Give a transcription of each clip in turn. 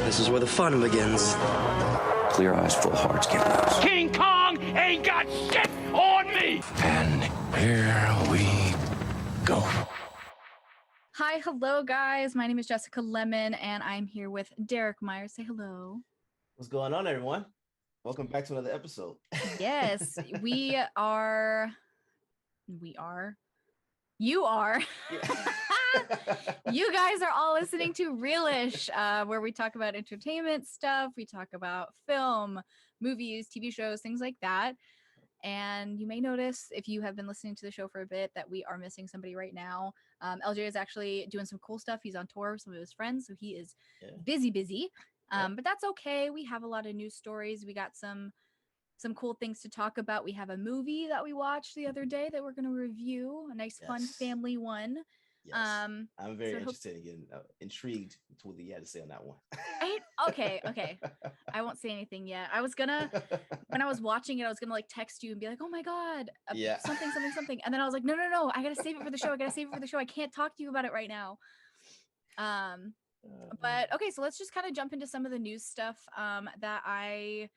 This is where the fun begins. Clear eyes, full hearts, get loose. King Kong ain't got shit on me! And here we go. Hi, hello, guys. My name is Jessica Lemon, and I'm here with Derrick Myers. Say hello. What's going on, everyone? Welcome back to another episode. Yes, we are. You are. You guys are all listening to Realish, where we talk about entertainment stuff. We talk about film, movies, TV shows, things like that. And you may notice, if you have been listening to the show for a bit, that we are missing somebody right now. LJ is actually doing some cool stuff. He's on tour with some of his friends, so he is busy. But that's okay. We have a lot of news stories. We got some cool things to talk about. We have a movie that we watched the other day that we're going to review, a nice, fun family one. Yes. I'm very interested in getting intrigued with what you had to say on that one. Okay. I won't say anything yet. I was gonna, when I was watching it, I was gonna like text you and be like, "Oh my god, something," and then I was like, "No, I gotta save it for the show. I can't talk to you about it right now." But okay, so let's just kind of jump into some of the news stuff that I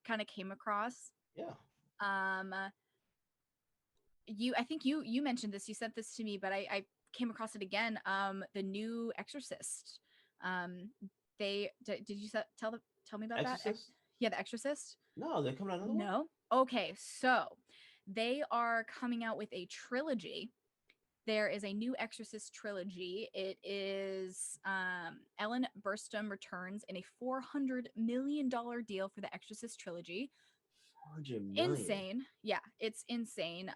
kind of came across. Yeah. I think you mentioned this. You sent this to me, but I came across it again. The new Exorcist. Did you tell me about Exorcist? that? Yeah, the Exorcist. No, they're coming out another one? No. Okay, so they are coming out with a trilogy. There is a new Exorcist trilogy. It is Ellen Burstyn returns in a $400 million deal for the Exorcist trilogy. $400 million. Insane. Yeah, it's insane.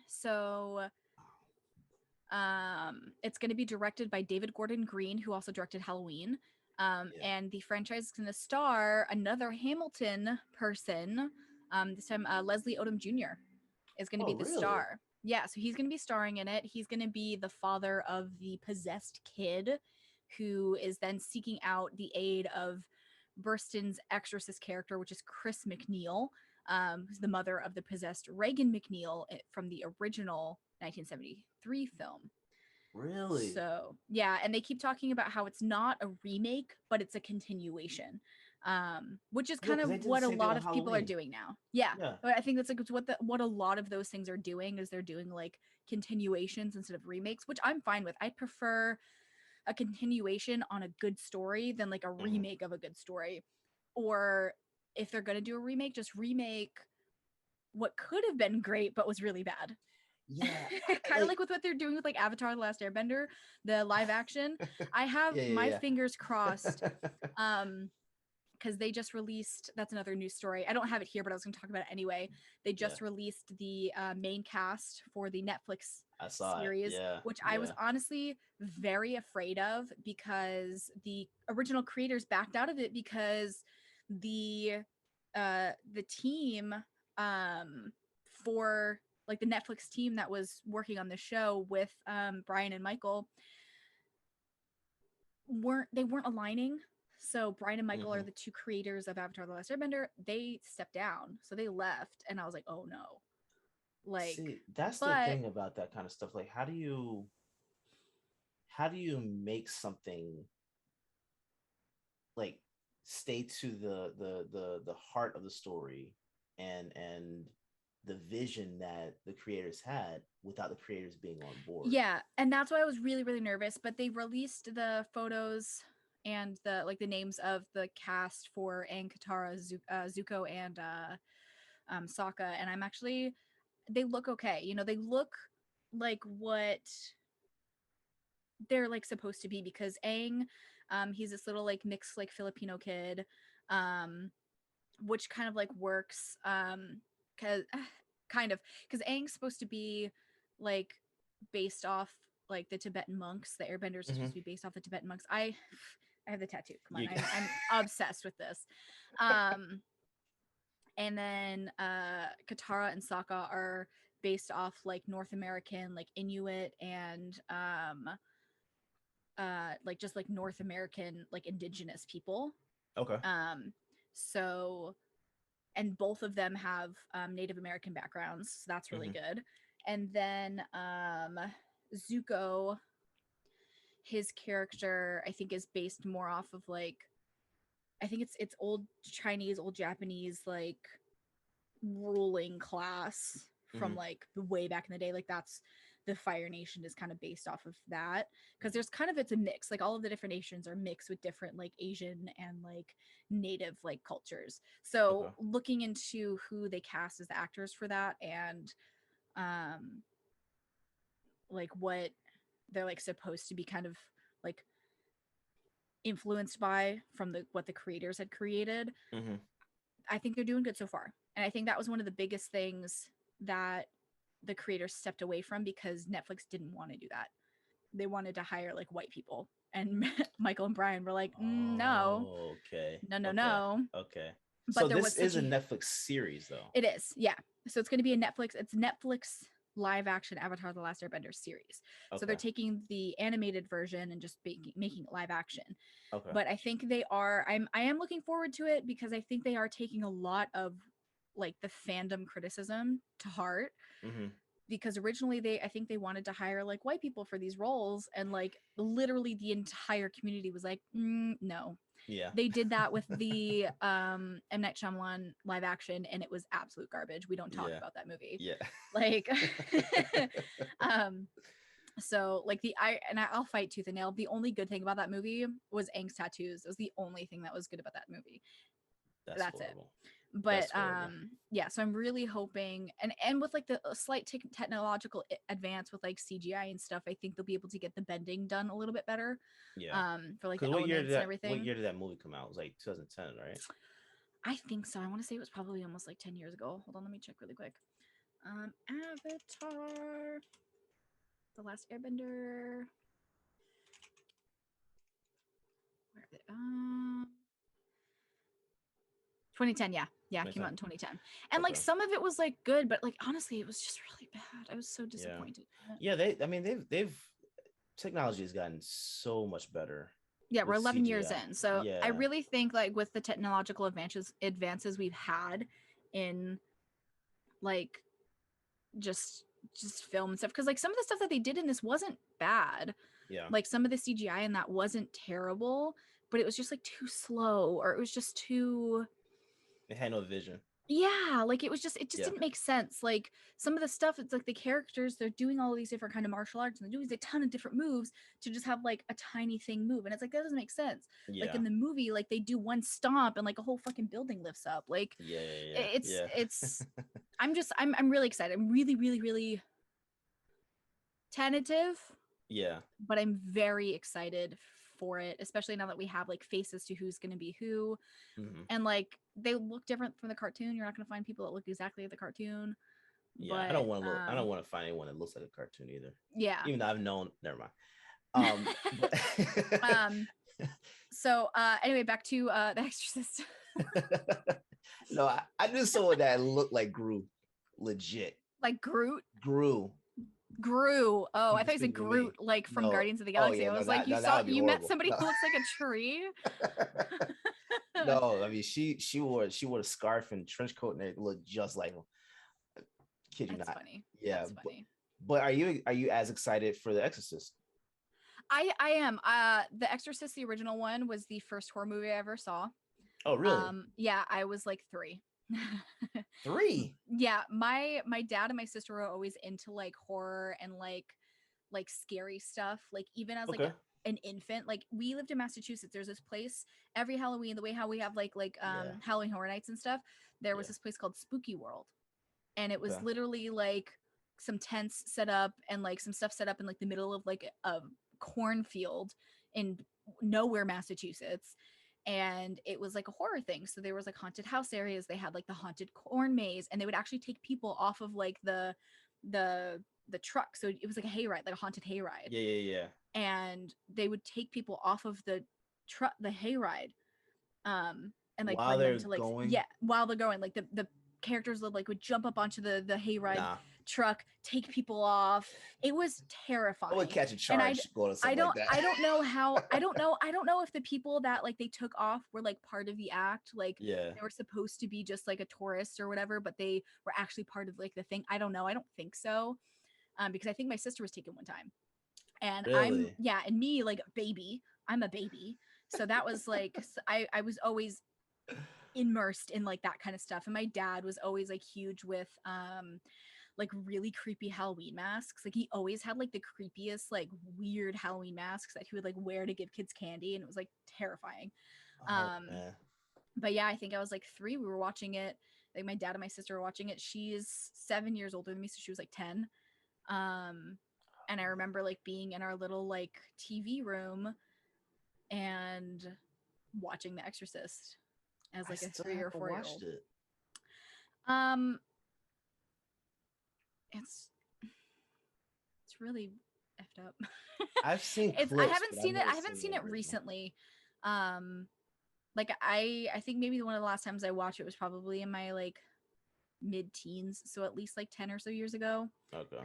So it's going to be directed by David Gordon Green, who also directed Halloween. And the franchise is going to star another Hamilton person. This time, Leslie Odom Jr. is going to be the star. Yeah, so he's going to be starring in it. He's going to be the father of the possessed kid, who is then seeking out the aid of Burstyn's exorcist character, which is Chris McNeil, who's the mother of the possessed Regan McNeil from the original 1973 film. Really? So, yeah, and they keep talking about how it's not a remake, but it's a continuation, which is kind of what a lot of people are doing now. Yeah. But I think that's like what a lot of those things are doing is they're doing like continuations instead of remakes, which I'm fine with. I prefer a continuation on a good story than like a remake of a good story. Or if they're going to do a remake, just remake what could have been great but was really bad. Yeah. Kind of like with what they're doing with like Avatar: The Last Airbender, the live action. I have my fingers crossed because they just released, that's another news story. I don't have it here, but I was going to talk about it anyway. They just released the main cast for the Netflix series, which I was honestly very afraid of because the original creators backed out of it because the team for like the Netflix team that was working on the show with Brian and Michael weren't aligning. So Brian and Michael are the two creators of Avatar: The Last Airbender. They stepped down, so they left, and I was like, oh no. Like, see, that's the thing about that kind of stuff. Like, how do you make something like stay to the heart of the story and the vision that the creators had without the creators being on board? Yeah, and that's why I was really, really nervous. But they released the photos and the names of the cast for Aang, Katara, Zuko, and Sokka, and I'm actually, they look okay. You know, they look like what they're like supposed to be, because Aang, he's this little like mixed like Filipino kid, which kind of like works, because Aang's supposed to be like based off like the Tibetan monks. The Airbenders are supposed to be based off the Tibetan monks. I have the tattoo. Come on, I'm obsessed with this. And then Katara and Sokka are based off like North American, like Inuit and like just like North American, like indigenous people. Okay. So, and both of them have Native American backgrounds, so that's really good. And then Zuko his character, I think, is based more off of like, I think it's old Chinese, old Japanese, like ruling class from like the way back in the day. Like that's the Fire Nation is kind of based off of that, because there's kind of, it's a mix, like all of the different nations are mixed with different like Asian and like native like cultures. So Okay. looking into who they cast as the actors for that, and um like what they're like supposed to be kind of like influenced by from the what the creators had created, Mm-hmm. I think they're doing good so far. And I think that was one of the biggest things that the creators stepped away from, because Netflix didn't want to do that. They wanted to hire like white people. And Michael and Brian were like, no, Oh, okay. no, no, Okay. no. Okay. But So there this was is such a Netflix series, though. It is, yeah. So it's going to be a Netflix. It's Netflix live action Avatar: The Last Airbender series. So they're Okay. taking the animated version and just making it live action. Okay. But I think they are. I am looking forward to it, because I think they are taking a lot of like the fandom criticism to heart. Mm-hmm. Because originally I think they wanted to hire like white people for these roles, and like literally the entire community was like, no. Yeah. They did that with the M. Night Shyamalan live action, and it was absolute garbage. We don't talk Yeah. about that movie. Yeah. Like, so like I'll fight tooth and nail. The only good thing about that movie was Aang's tattoos. It was the only thing that was good about that movie. That's horrible. it. But That's horrible. yeah, so I'm really hoping, and with like the slight technological advance with like CGI and stuff, I think they'll be able to get the bending done a little bit better. Yeah. For like the Because elements and everything. what year did that movie come out? It was like 2010, right? I think so. I want to say it was probably almost like 10 years ago. Hold on, let me check really quick. Avatar: The Last Airbender. Where are they? 2010, yeah. Yeah, came out in 2010. And like Okay. some of it was like good, but like honestly, it was just really bad. I was so disappointed. Yeah, they've technology has gotten so much better. Yeah, we're with 11 years CGI. in. So Yeah. I really think like with the technological advances we've had in like just film and stuff, because like some of the stuff that they did in this wasn't bad. Yeah. Like some of the CGI in that wasn't terrible, but it was just like too slow, or it was just too, It had no vision. yeah, like it just Yeah. didn't make sense. Like some of the stuff, it's like the characters, they're doing all of these different kind of martial arts, and they're doing a ton of different moves to just have like a tiny thing move, and it's like that doesn't make sense. Yeah. Like in the movie, like they do one stomp and like a whole fucking building lifts up. Like it's I'm really excited. I'm really, really, really tentative. Yeah. But I'm very excited for it, especially now that we have like faces to who's going to be who. Mm-hmm. And like they look different from the cartoon. You're not going to find people that look exactly like the cartoon. Yeah, but, I don't want to find anyone that looks like a cartoon either. Yeah. Even though I've known, never mind. So anyway, back to The Exorcist. No, I knew someone that looked like Gru, legit. Like Groot. Gru. Oh, I thought you said Groot, like from Guardians of the Galaxy. I was like, you met somebody who looks like a tree. No, I mean she wore a scarf and trench coat, and it looked just like him. Kid you That's not. funny. Yeah, that's funny. But are you as excited for The Exorcist? I am. The Exorcist, the original one, was the first horror movie I ever saw. Oh, really? Yeah, I was like 3. 3? Yeah, my dad and my sister were always into like horror and like scary stuff. Like even as like an infant, like we lived in Massachusetts. There's this place every Halloween, the way how we have like Halloween Horror Nights and stuff. There was this place called Spooky World, and it was literally like some tents set up and like some stuff set up in like the middle of like a cornfield in nowhere, Massachusetts. And it was like a horror thing. So there was like haunted house areas. They had like the haunted corn maze, and they would actually take people off of like the truck. So it was like a hayride, like a haunted hayride. Yeah. And they would take people off of the truck, the hayride, and like while bring they're them to like going? while they're going. Like the characters would jump up onto the hayride truck, take people off. It was terrifying. I would catch a charge going to something like that. I don't know how. I don't know if the people that like they took off were like part of the act. Like they were supposed to be just like a tourist or whatever, but they were actually part of like the thing. I don't know. I don't think so, because I think my sister was taken one time, And Really? and me, like, baby, I'm a baby. So that was like, I was always immersed in like that kind of stuff. And my dad was always like huge with like really creepy Halloween masks. Like he always had like the creepiest, like weird Halloween masks that he would like wear to give kids candy, and it was like terrifying. Oh Um, man. but yeah, I think I was like 3. We were watching it. Like my dad and my sister were watching it. She's 7 years older than me, so she was like 10. And I remember like being in our little like TV room and watching The Exorcist as I like a still 3 or haven't 4 year watched old. it. Um, it's really effed up. I've seen It's clips, I but I've haven't seen it. never I haven't seen seen the it original. recently. Like I think maybe one of the last times I watched it was probably in my like mid-teens, so at least like 10 or so years ago. Okay.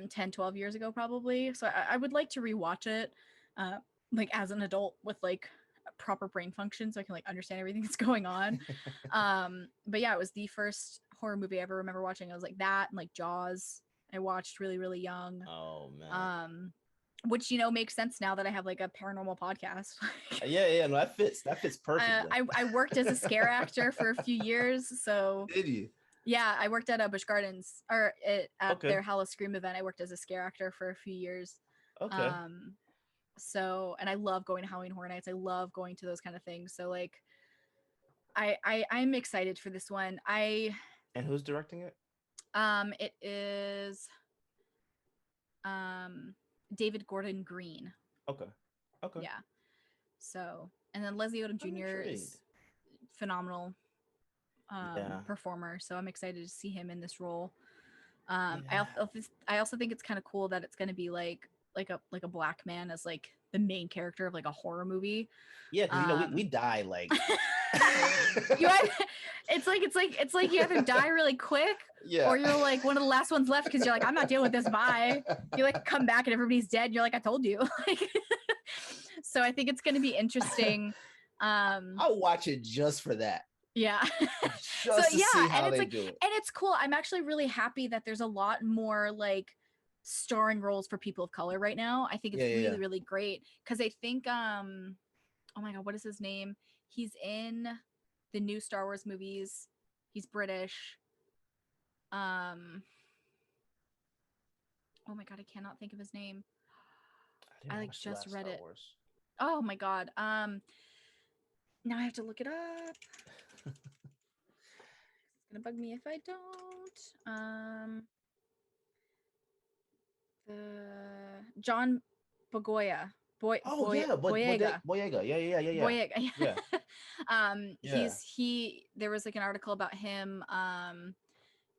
10, 12 years ago probably. So I would like to rewatch it like as an adult with like proper brain function so I can like understand everything that's going on. But yeah, it was the first horror movie I ever remember watching. I was like that and like Jaws. I watched really, really young. Oh man. Which you know makes sense now that I have like a paranormal podcast. Yeah, no, that fits. That fits perfectly. I worked as a scare actor for a few years, so Did you? yeah, I worked at Busch Gardens or at Okay. their Hallow Scream event. I worked as a scare actor for a few years. Okay. So and I love going to Halloween Horror Nights. I love going to those kind of things. So like I'm excited for this one. And who's directing it? It is David Gordon Green. Okay. Okay. Yeah. So and then Leslie Odom I'm Jr. intrigued. is phenomenal Yeah. performer. So I'm excited to see him in this role. Yeah. I also think it's kind of cool that it's going to be like a black man as like the main character of like a horror movie. Yeah, because you know we die like you either, it's like you either die really quick yeah, or you're like one of the last ones left because you're like I'm not dealing with this. Bye. You like come back and everybody's dead. And you're like I told you. Like, so I think it's going to be interesting. I'll watch it just for that. Yeah. Just to see how and it's they like, do it. and it's cool. I'm actually really happy that there's a lot more like starring roles for people of color right now. I think it's really, really great. Cause I think oh my god, what is his name? He's in the new Star Wars movies. He's British. Oh my god, I cannot think of his name. I like just read it. Wars. Oh my god. Now I have to look it up. It's gonna bug me if I don't. The John Boyega. Boyega. Yeah. Boyega. Yeah. There was like an article about him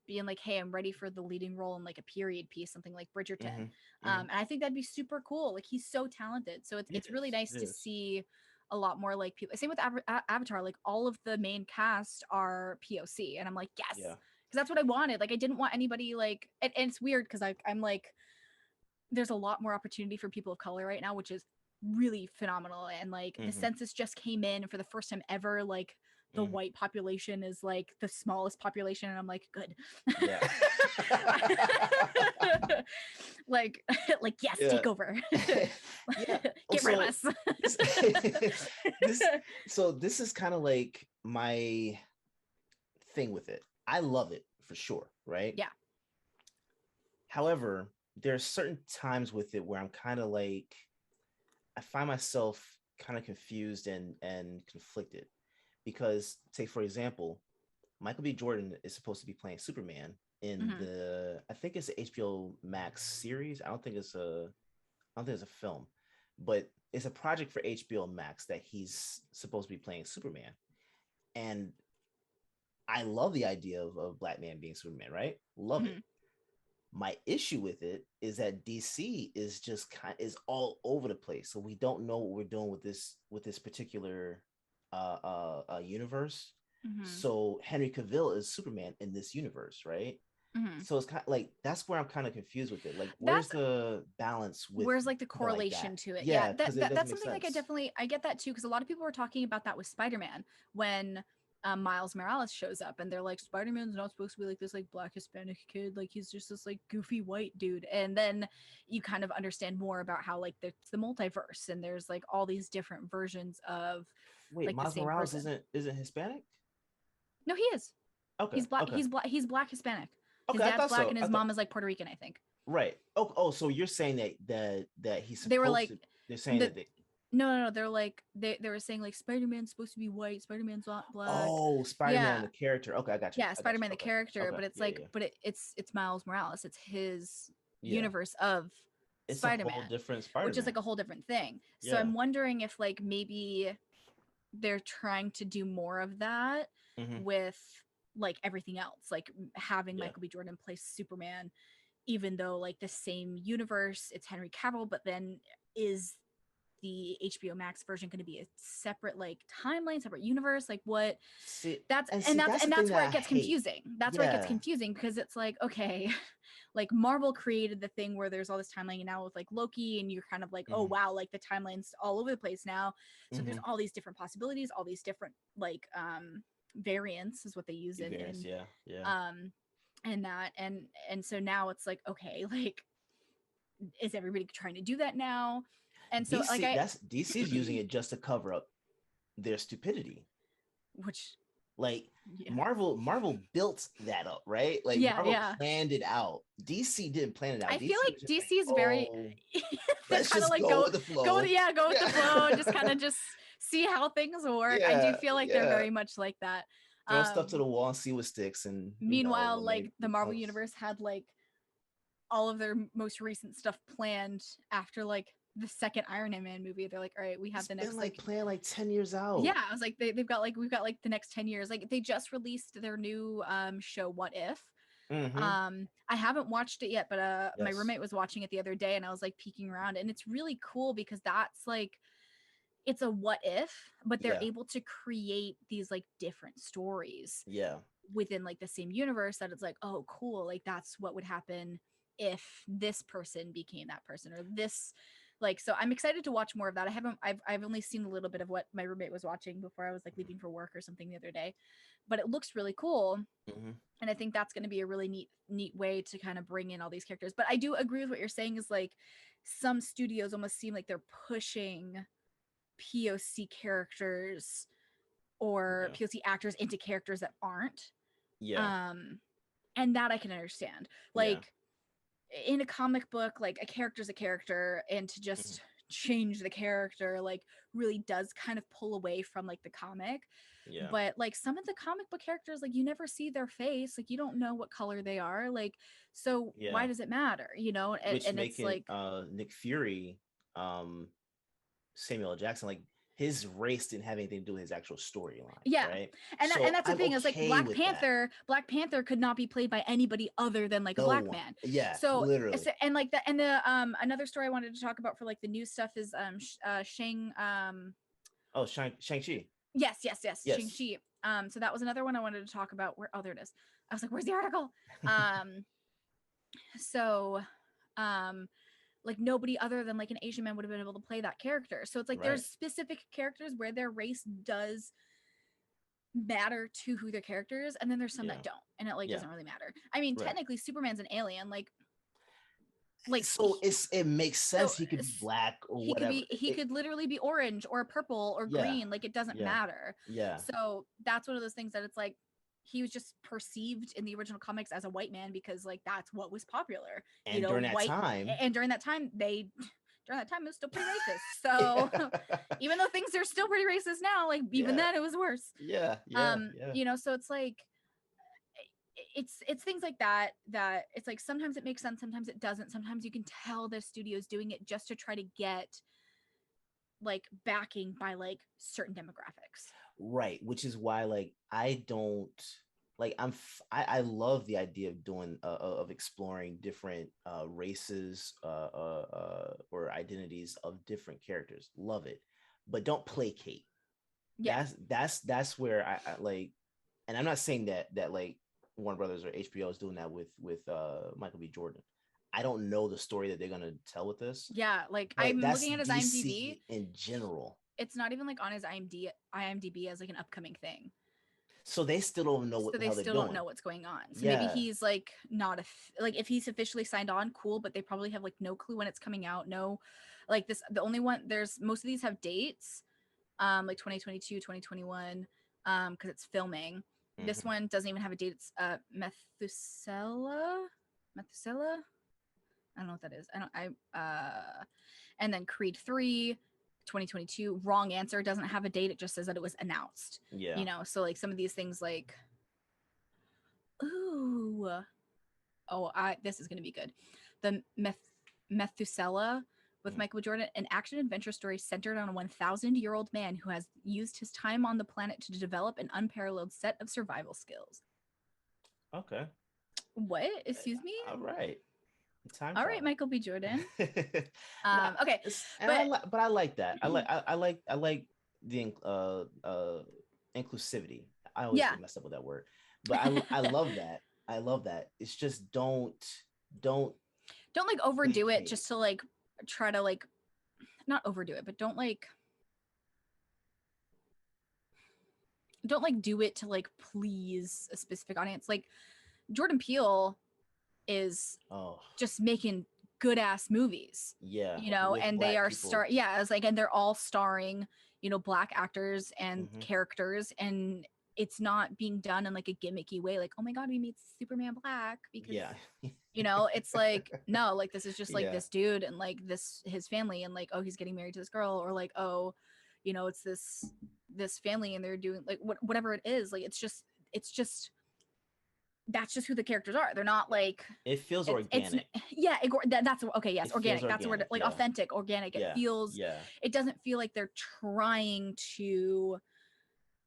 being like, hey, I'm ready for the leading role in like a period piece, something like Bridgerton. And I think that'd be super cool. Like he's so talented. So it's really nice to see a lot more like people. Same with Avatar. Like all of the main cast are POC, and I'm like, yes, because that's what I wanted. Like I didn't want anybody like, and it's weird because I'm like, there's a lot more opportunity for people of color right now, which is really phenomenal. And like the census just came in, and for the first time ever, like the white population is like the smallest population, and I'm like, good. Yeah. like yes, take over. Get rid of us. This is kind of like my thing with it. I love it for sure, right? Yeah. However, there's certain times with it where I'm kind of like, I find myself kind of confused and conflicted because, say for example, Michael B. Jordan is supposed to be playing Superman in I think it's the HBO Max series. I don't think it's a film, but it's a project for HBO Max that he's supposed to be playing Superman. And I love the idea of a black man being Superman, right? Love it. My issue with it is that DC is just is all over the place. So we don't know what we're doing with this particular universe. So Henry Cavill is Superman in this universe, right? So it's kind of like that's where I'm kind of confused with it. Like, where's the balance with where's like the correlation to it? Yeah, that's something like I get that too, because a lot of people were talking about that with Spider-Man when Miles Morales shows up, and they're like, Spider-Man's not supposed to be like this like black Hispanic kid, like he's just this like goofy white dude. And then you kind of understand more about how like it's the multiverse, and there's like all these different versions of Wait, like the Miles same Morales person. isn't Hispanic? No, he is. Okay, He's black. okay, He's black Hispanic. His okay. I dad's thought black so. and his mom is like Puerto Rican, I think. Right. Oh, so you're saying that he's They were supposed like to? They're saying the that they. no. They're like they were saying like Spider-Man's supposed to be white, Spider-Man's not black. Oh, Spider-Man Yeah, the character. Okay, I got you. yeah, I got you. Spider-Man the Okay, character, okay. but it's Yeah, like yeah, it's Miles Morales. It's his yeah. universe of It's a whole Spider-Man, different which is Spider-Man. like a whole different thing. So Yeah. I'm wondering if like maybe they're trying to do more of that Hmm. with like everything else, like having Yeah. Michael B. Jordan play Superman, even though like the same universe, it's Henry Cavill, but then is the HBO Max version going to be a separate like timeline, separate universe? Like what? See, That's and and see, that's that's the and thing that's where that it I gets hate. confusing. That's where it gets Yeah. confusing because it's like, okay, like Marvel created the thing where there's all this timeline, and now with like Loki, and you're kind of like, oh Hmm. wow, like the timeline's all over the place now. So there's Hmm. all these different possibilities, all these different like variants is what they use Variants. in Yeah. Yeah. um and that and so now it's like, okay, like is everybody trying to do that now? And so like DC. I That's DC's using it just to cover up their stupidity. which Like yeah. Marvel built that up, right? Like Yeah, Marvel yeah. planned it out. DC didn't plan it out. I feel DC like was just like, DC is very oh, they're let's kind of just like go with the flow. go with the flow and just kind Yeah. of just see how things work. I do Yeah, feel like they're yeah. very much like that. Throw stuff to Um the wall and see what sticks. And Meanwhile, when like they the Marvel becomes universe had like all of their most recent stuff planned after like the second Iron Man movie. They're like, all right, we have it's the been next like like planned like 10 years out. yeah, I was like they've got like we've got like the next 10 years. Like they just released their new show What If. Mm-hmm. I haven't watched it yet, but my Yes. roommate was watching it the other day and I was like peeking around, and it's really cool because that's like it's a what if, but they're Yeah. able to create these like different stories Yeah. within like the same universe that it's like, oh cool, like that's what would happen if this person became that person or this like. So I'm excited to watch more of that. I've only seen a little bit of what my roommate was watching before I was like leaving for work or something the other day, but it looks really cool. Mm-hmm. And I think that's going to be a really neat way to kind of bring in all these characters. But I do agree with what you're saying is like some studios almost seem like they're pushing POC characters or Yeah. POC actors into characters that aren't. Yeah. And that I can understand. Yeah. Like in a comic book, like a character's a character, and to Mm-hmm. just change the character like really does kind of pull away from like the comic. Yeah. But like some of the comic book characters, like you never see their face, like you don't know what color they are, like so Yeah. why does it matter, you know? Which And it's making like Nick Fury, Samuel L. Jackson, like his race didn't have anything to do with his actual storyline, yeah. right? And So that's the I'm thing is like okay with that. Black Panther could not be played by anybody other than like a No black one. man. Yeah, So literally. and like the another story I wanted to talk about for like the new stuff is Shang Oh, Shang-Chi. yes, Yes. Shang-Chi. So that was another one I wanted to talk about. Where, oh, there it is. I was like, where's the article? Um so like nobody other than like an Asian man would have been able to play that character. So it's like Right. there's specific characters where their race does matter to who their character is, and then there's some Yeah. that don't, and it like Yeah. doesn't really matter. I mean, Right. technically Superman's an alien, like So it makes sense. so He could be black or whatever. he could literally be orange or purple or Yeah. green, like it doesn't Yeah. matter. Yeah. So that's one of those things that it's like he was just perceived in the original comics as a white man because like that's what was popular, And you know, during that white. time, And during that time it was still pretty racist. So even though things are still pretty racist now, like even Yeah. then it was worse. Yeah. You know, so it's like it's things like that it's like sometimes it makes sense, sometimes it doesn't. Sometimes you can tell the studio's doing it just to try to get like backing by like certain demographics. Right, which is why like I don't like I love the idea of doing of exploring different races or identities of different characters. Love it, but don't placate. Yeah, That's where I like, and I'm not saying that like Warner Brothers or HBO is doing that with Michael B. Jordan. I don't know the story that they're gonna tell with this. yeah, like But I'm that's looking at his DC IMDb. in general. It's not even like on his IMDb as like an upcoming thing. So they still don't know what So the they hell they're still doing. don't know what's going on. So maybe Yeah. he's like not like if he's officially signed on, cool, but they probably have like no clue when it's coming out. No, like this, the only one there's most of these have dates, like 2022, 2021, because it's filming. This Mhm. one doesn't even have a date. It's Methuselah. Methuselah. I don't know what that is. And then Creed 3, 2022. Wrong answer doesn't have a date. It just says that it was announced. Yeah. You know, so like some of these things like, ooh, oh, this is gonna be good. The Methuselah with Michael Jordan, an action adventure story centered on a 1,000-year-old man who has used his time on the planet to develop an unparalleled set of survival skills. Okay. What? Excuse me? All right. Time All travel. right, Michael B. Jordan. Nah, Okay, but I like that. I like the inclusivity. I always yeah, get messed up with that word, but I love that. I love that. It's just don't don't like overdo it hate. just to like try to like not overdo it, but don't like do it to like please a specific audience. Like Jordan Peele is Oh just making good ass movies, yeah, you know, with and they black are people. yeah, it's like, and they're all starring, you know, black actors and Mhm. characters, and it's not being done in like a gimmicky way, like, oh my god, we made Superman black because Yeah. you know, it's like, no, like this is just like Yeah. this dude and like this his family, and like, oh, he's getting married to this girl, or like, oh, you know, it's this family and they're doing like whatever it is, like it's just that's just who the characters are. They're not like It feels it's organic. yeah, that's okay, yes, It feels organic, that's the word, organic. like Yeah. authentic, organic. It Yeah. feels, Yeah. it doesn't feel like they're trying to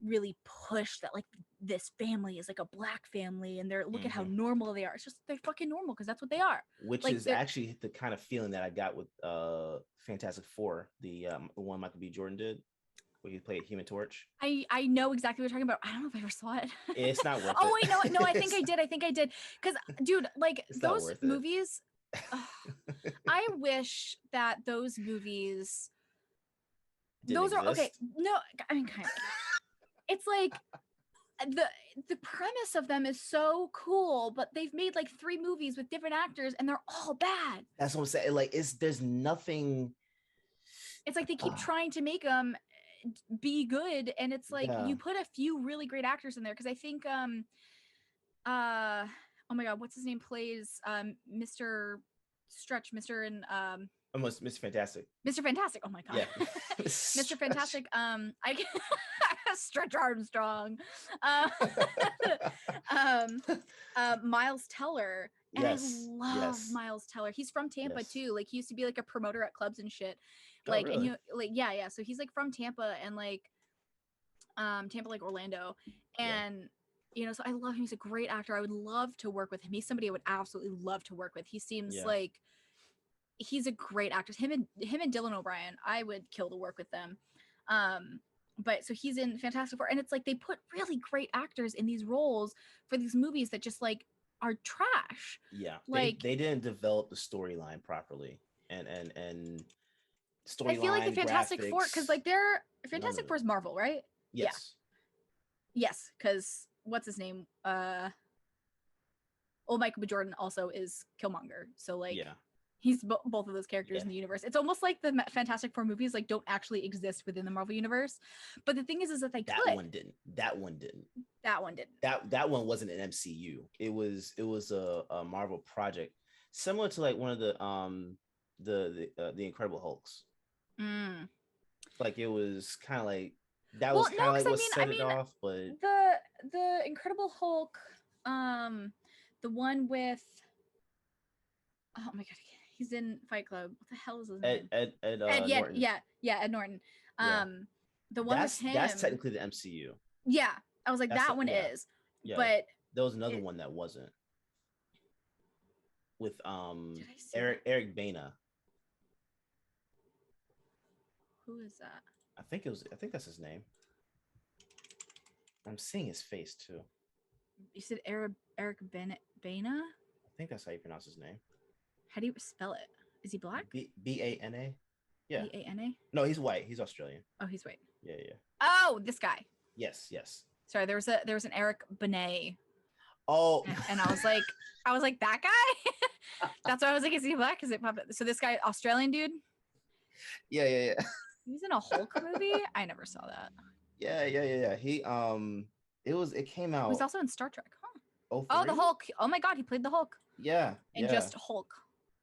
really push that like this family is like a black family and they're look at how Mhm. normal they are. It's just they're fucking normal because that's what they are. Which Like is they're actually the kind of feeling that I got with Fantastic Four, the one Michael B. Jordan did, where he played Human Torch. I know exactly what you're talking about. I don't know if I ever saw it. It's not worth Oh it. wait, no, I think I did. I think I did. Because dude, like It's not those worth it. movies, I wish that those movies Didn't those are okay. exist. No, I mean kind of. It's like the premise of them is so cool, but they've made like 3 movies with different actors and they're all bad. That's what I'm saying. Like, there's nothing. It's like they keep trying to make them be good, and it's like Yeah. you put a few really great actors in there because I think oh my god, what's his name plays Mr. Stretch, Mr. and Almost Mr. Fantastic. Mr. Fantastic. Oh my god. Yeah. Mr. Fantastic. I Stretch Armstrong. Miles Teller. And Yes. I love Yes. Miles Teller. He's from Tampa Yes. too. Like he used to be like a promoter at clubs and shit. Oh, Like, really? and you like, yeah. So he's like from Tampa and like Tampa, like Orlando. And you know, so I love him. He's a great actor. I would love to work with him. He's somebody I would absolutely love to work with. He seems like he's a great actor. Him and Dylan O'Brien, I would kill to work with them. But so he's in Fantastic Four, and it's like they put really great actors in these roles for these movies that just like are trash. Yeah, like they didn't develop the storyline properly, and storyline. I feel like the Fantastic Four, because like they're Fantastic Four is Marvel, right? Yes. Yeah. Yes, because what's his name? Old Michael B. Jordan also is Killmonger, so like he's both of those characters in the universe. It's almost like the Fantastic Four movies like don't actually exist within the Marvel universe. But the thing is that they that could. one didn't. That one didn't. That one wasn't an MCU. It was a Marvel project, similar to like one of the Incredible Hulks. Like it was kind of like that was kind of like what set it off. But the Incredible Hulk, the one with oh my god, he's in Fight Club. What the hell is his name? Ed Norton. Yeah, Ed Norton. The one with him. That's technically the MCU. Yeah, I was like, that one is. Yeah. But there was another one that wasn't. With Eric Bana. Who is that? I think that's his name. I'm seeing his face too. You said Eric Bana? I think that's how you pronounce his name. How do you spell it? Is he black? Bana. Yeah. Bana? No, he's white. He's Australian. Oh, he's white. Yeah. Oh, this guy. Yes. Sorry, there was an Eric Benet, Oh, and I was like that guy. That's why I was like, is he black? Because it popped up. So this guy, Australian dude, yeah. he was in a Hulk movie. I never saw that. Yeah. It came He was out also in Star Trek. Huh? 03? Oh, the Hulk. Oh my God, he played the Hulk. Yeah. And just Hulk.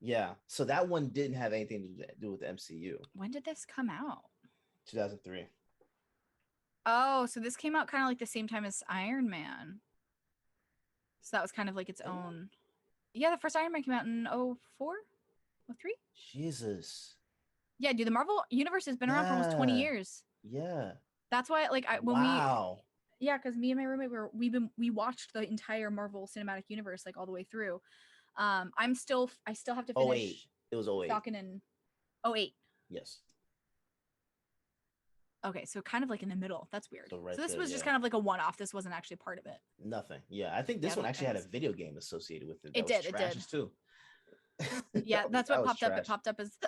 Yeah. So that one didn't have anything to do with the MCU. When did this come out? 2003. Oh, so this came out kind of like the same time as Iron Man. So that was kind of like its own. Yeah, the first Iron Man came out in 04? 03? Jesus. Yeah, dude, the Marvel universe has been around for almost 20 years. Yeah. That's why, like, Wow. Yeah, because me and my roommate we watched the entire Marvel Cinematic Universe like all the way through. I still have to finish. 08. It was 08. Falcon in 08. Yes. Okay, so kind of like in the middle. That's weird. So, This was just kind of like a one-off. This wasn't actually part of it. Nothing. Yeah, I think this one actually had a video game associated with it. It did Too. Yeah, that's what popped up. It popped up as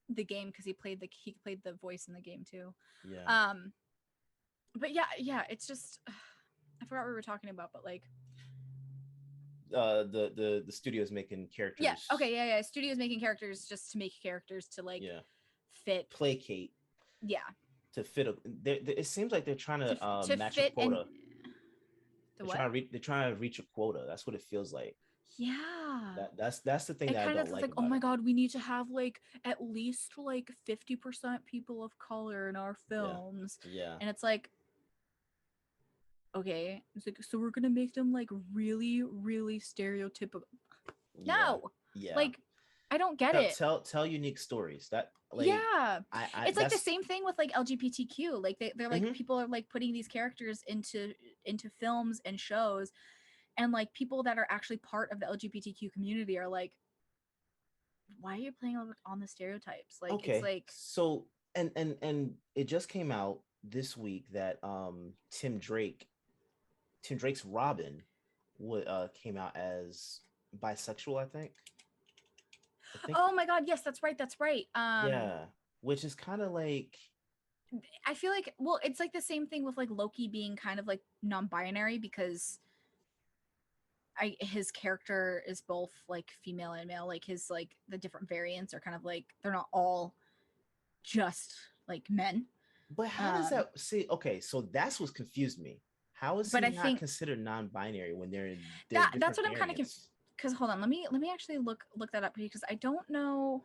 the game because he played the voice in the game too. Yeah. But yeah, it's just I forgot what we were talking about, but like the studio's making characters. Yeah. Okay. Yeah. Studios making characters just to make characters to like fit placate. Yeah. To fit it seems like they're trying to match a fit quota. They're trying to reach a quota. That's what it feels like. Yeah. That's the thing that I don't like. Oh my God, we need to have like at least like 50% people of color in our films. Yeah. And it's like, okay, it's like, so we're gonna make them like really, really stereotypical. No. Yeah. Like, I don't get it. Tell unique stories. That like, yeah. It's like the same thing with like LGBTQ. Like they're like people are like putting these characters into films and shows, and like people that are actually part of the LGBTQ community are like, why are you playing on the stereotypes? Like it's like so and it just came out this week that Tim Drake's Robin came out as bisexual, I think. Oh my God, yes, that's right. Yeah, which is kind of like, I feel like, well, it's like the same thing with like Loki being kind of like non-binary because his character is both like female and male. Like his like the different variants are kind of like they're not all just like men. But how does that see? Okay, so that's what confused me. How is he not considered non-binary when they're in that's what I'm kind of confused. Because hold on, let me actually look that up because I don't know.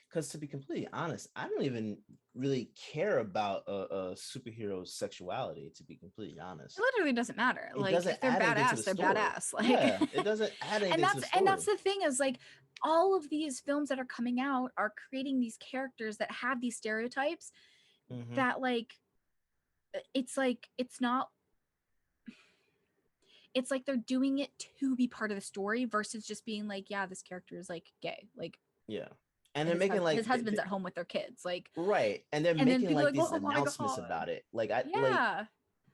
Because to be completely honest, I don't even really care about a superhero's sexuality. To be completely honest, it literally doesn't matter. Like if they're badass, they're badass. Like it doesn't add anything to the story. And that's the thing is like all of these films that are coming out are creating these characters that have these stereotypes that like it's like it's like they're doing it to be part of the story versus just being like, yeah, this character is like gay, like and they're making like his husband's at home with their kids, like right, and they're making like these announcements about it. Like like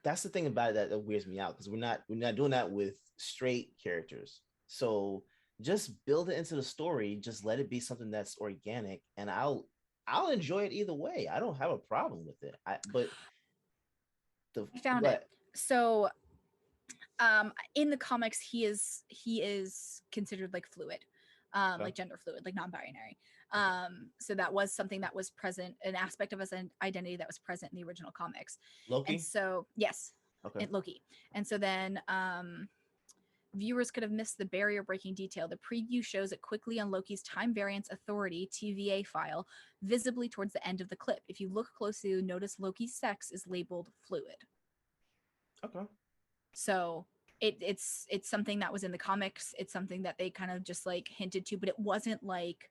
that's the thing about it that weirds me out because we're not doing that with straight characters. So just build it into the story, just let it be something that's organic, and I'll enjoy it either way. I don't have a problem with it. I found it. So in the comics he is considered like fluid, like gender fluid, like non-binary. So that was something that was present, an aspect of his identity that was present in the original comics. Loki? And so yes, Loki. And so then viewers could have missed the barrier breaking detail. The preview shows it quickly on Loki's time variance authority TVA file, visibly towards the end of the clip. If you look closely, you'll notice Loki's sex is labeled fluid. Okay. So it's something that was in the comics. It's something that they kind of just like hinted to, but it wasn't like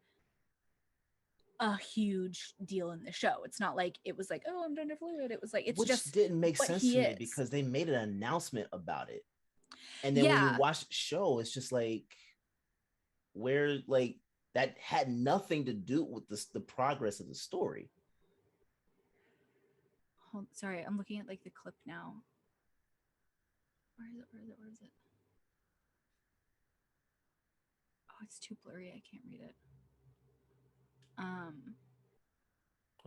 a huge deal in the show. It's not like it was like, oh, I'm gender fluid. It was like it's which just didn't make sense to me because they made an announcement about it. And then when you watch the show, it's just like where like that had nothing to do with the progress of the story. Sorry, I'm looking at like the clip now. Where is it? Oh, it's too blurry. I can't read it.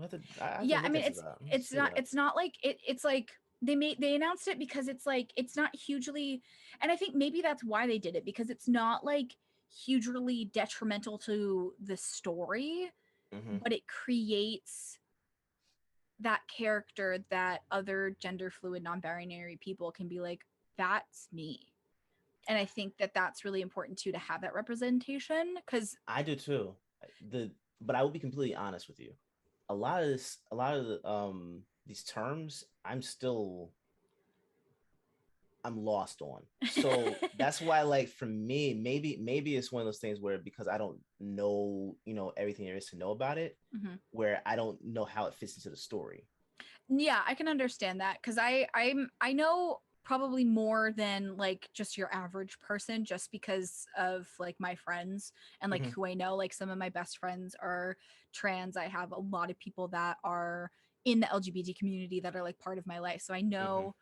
I have to Yeah, I look mean into that. Let me it's see not that. it's not like it's like they announced it because it's like it's not hugely, and I think maybe that's why they did it, because it's not like hugely detrimental to the story, Mm-hmm. but it creates that character that other gender fluid non-binary people can be like, that's me. And I think that that's really important too, to have that representation, because I do too. The but I will be completely honest with you. A lot of these terms, I'm lost on. So that's why, like, for me, maybe it's one of those things where, because I don't know, everything there is to know about it, Mhm. where I don't know how it fits into the story. Yeah, I can understand that, because I know probably more than like just your average person, just because of like my friends and like Mm-hmm. who I know. Like some of my best friends are trans. I have a lot of people that are in the LGBT community that are like part of my life, so I Mm-hmm. know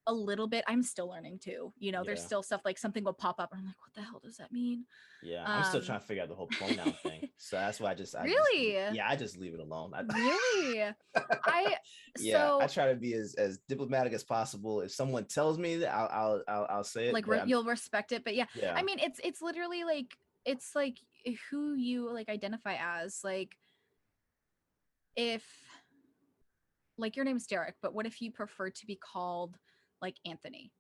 a little bit. I'm still learning too. There's Yeah. still stuff like something will pop up and I'm like, what the hell does that mean? Yeah, I'm still Um trying to figure out the whole pronoun thing. So that's why really? I just leave it alone. Really? I Yeah, I so try to be as diplomatic as possible. If someone tells me that, I'll say it. like But you'll respect it, but yeah, yeah. I mean it's literally like it's like who you like identify as. Like if like your name's Derrick, but what if you prefer to be called like Anthony?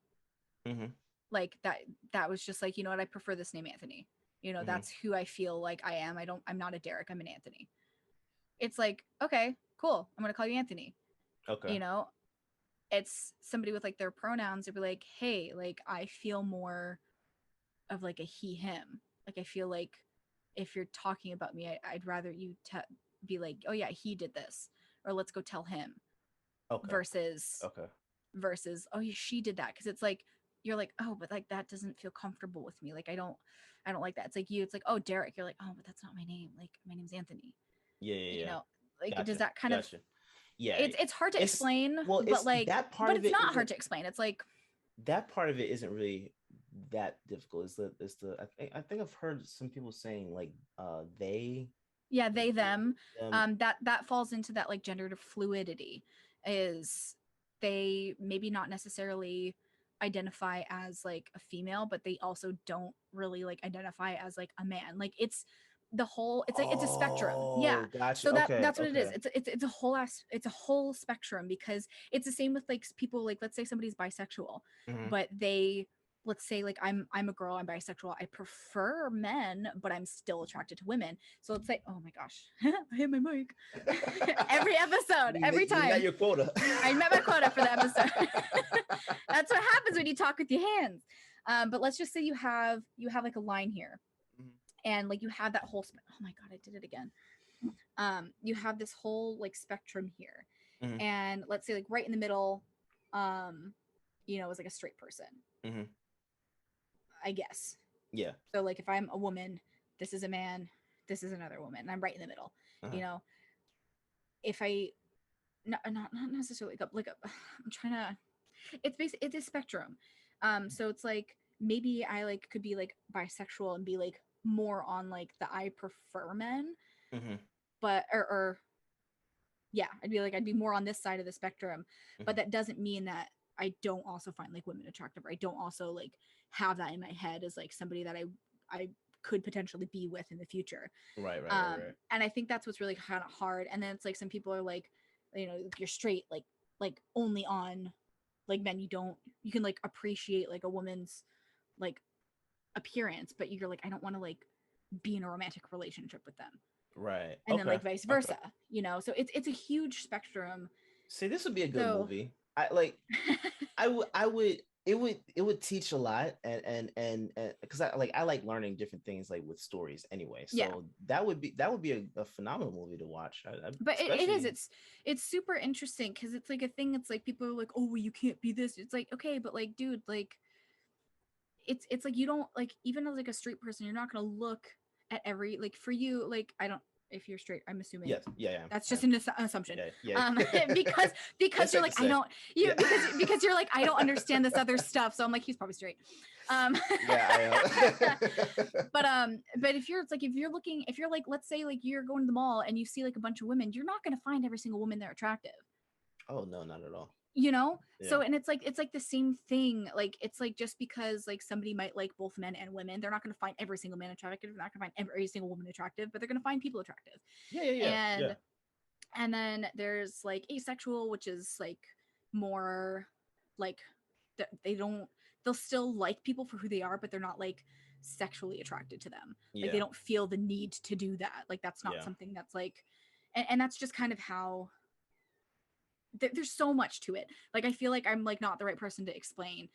Mm-hmm. Like that was just like, you know what, I prefer this name Anthony. Mm-hmm. That's who I feel like I am. I'm not a Derrick, I'm an Anthony. It's like, okay, cool, I'm gonna call you Anthony. Okay. you know it's somebody with like their pronouns. They'd be like, hey, like I feel more of like a he him. Like I feel like if you're talking about me, I'd rather you be like, oh yeah, he did this, or let's go tell him, Okay. versus Okay. oh yeah, she did that, because it's like you're like, oh, but like that doesn't feel comfortable with me. Like I don't like that. It's like you, it's like, oh, Derrick, you're like, oh, but that's not my name. Like my name's Anthony. Yeah, yeah, you yeah. know like does Gotcha. that kind of, Gotcha. Yeah. it's hard to It's explain, well, but it's like that part but of it's it not hard isn't to explain. It's like, that part of it isn't really that difficult. I think I've heard some people saying, like, they yeah, like they them, them. that falls into that like gender fluidity, is they maybe not necessarily identify as like a female, but they also don't really like identify as like a man. Like the whole, it's like it's a spectrum. Yeah, Oh, gotcha. so Okay, that's what it is. okay. It's a whole it's a whole spectrum, because it's the same with like people, like let's say somebody's bisexual, Hmm. but they, let's say like I'm a girl, I'm bisexual, I prefer men, but I'm still attracted to women. So let's say, oh my gosh, I hit my mic. Every episode, every You met time. your quota. I met my quota for the episode. That's what happens when you talk with your hands. But let's just say you have like a line here, Mhm. and like you have that whole oh my god, I did it again. You have this whole like spectrum here, Mhm. and let's say like right in the middle, is like a straight person, Mhm. I guess. Yeah. So like if I'm a woman, this is a man, this is another woman, and I'm right in the middle. Uh-huh. You know, if I not necessarily like a, I'm trying to, it's basically it's a spectrum. So it's like maybe I like could be like bisexual and be like more on like the I prefer men, Mhm. but or yeah, I'd be more on this side of the spectrum, but Mhm. that doesn't mean that I don't also find like women attractive, or I don't also like have that in my head as like somebody that I could potentially be with in the future. Right, right, right, right. And I think that's what's really kind of hard. And then it's like some people are like, you're straight, like only on like men. You can like appreciate like a woman's like appearance, but you're like, I don't want to like be in a romantic relationship with them. Right. And then Okay. like vice Okay. versa, so it's a huge spectrum. See, this would be a good So movie. I would it would teach a lot, and because I like learning different things, like with stories anyway. yeah, So that would be a phenomenal movie to watch. but it is, Especially. it's super interesting, because it's like a thing. It's like people are like, oh well, you can't be this. It's like, okay, but like dude, like it's like you don't like, even as like a straight person, you're not gonna look at every, like for you, like I don't, if you're straight, I'm assuming. Yes. Yeah. That's just an assumption. Yeah. Because you're like, I don't, because you're like, I don't understand this other stuff. So I'm like, he's probably straight. Yeah, I know. But if you're like, let's say like you're going to the mall and you see like a bunch of women, you're not going to find every single woman there attractive. Oh no, not at all. So, and it's like the same thing. Like, it's like, just because like somebody might like both men and women, they're not going to find every single man attractive. They're not going to find every single woman attractive, but they're going to find people attractive. Yeah. And then there's like asexual, which is like more like they'll still like people for who they are, but they're not like sexually attracted to them. Like, they don't feel the need to do that. Like, that's not something that's like, and that's just kind of how there's so much to it. Like, I feel like I'm like not the right person to explain,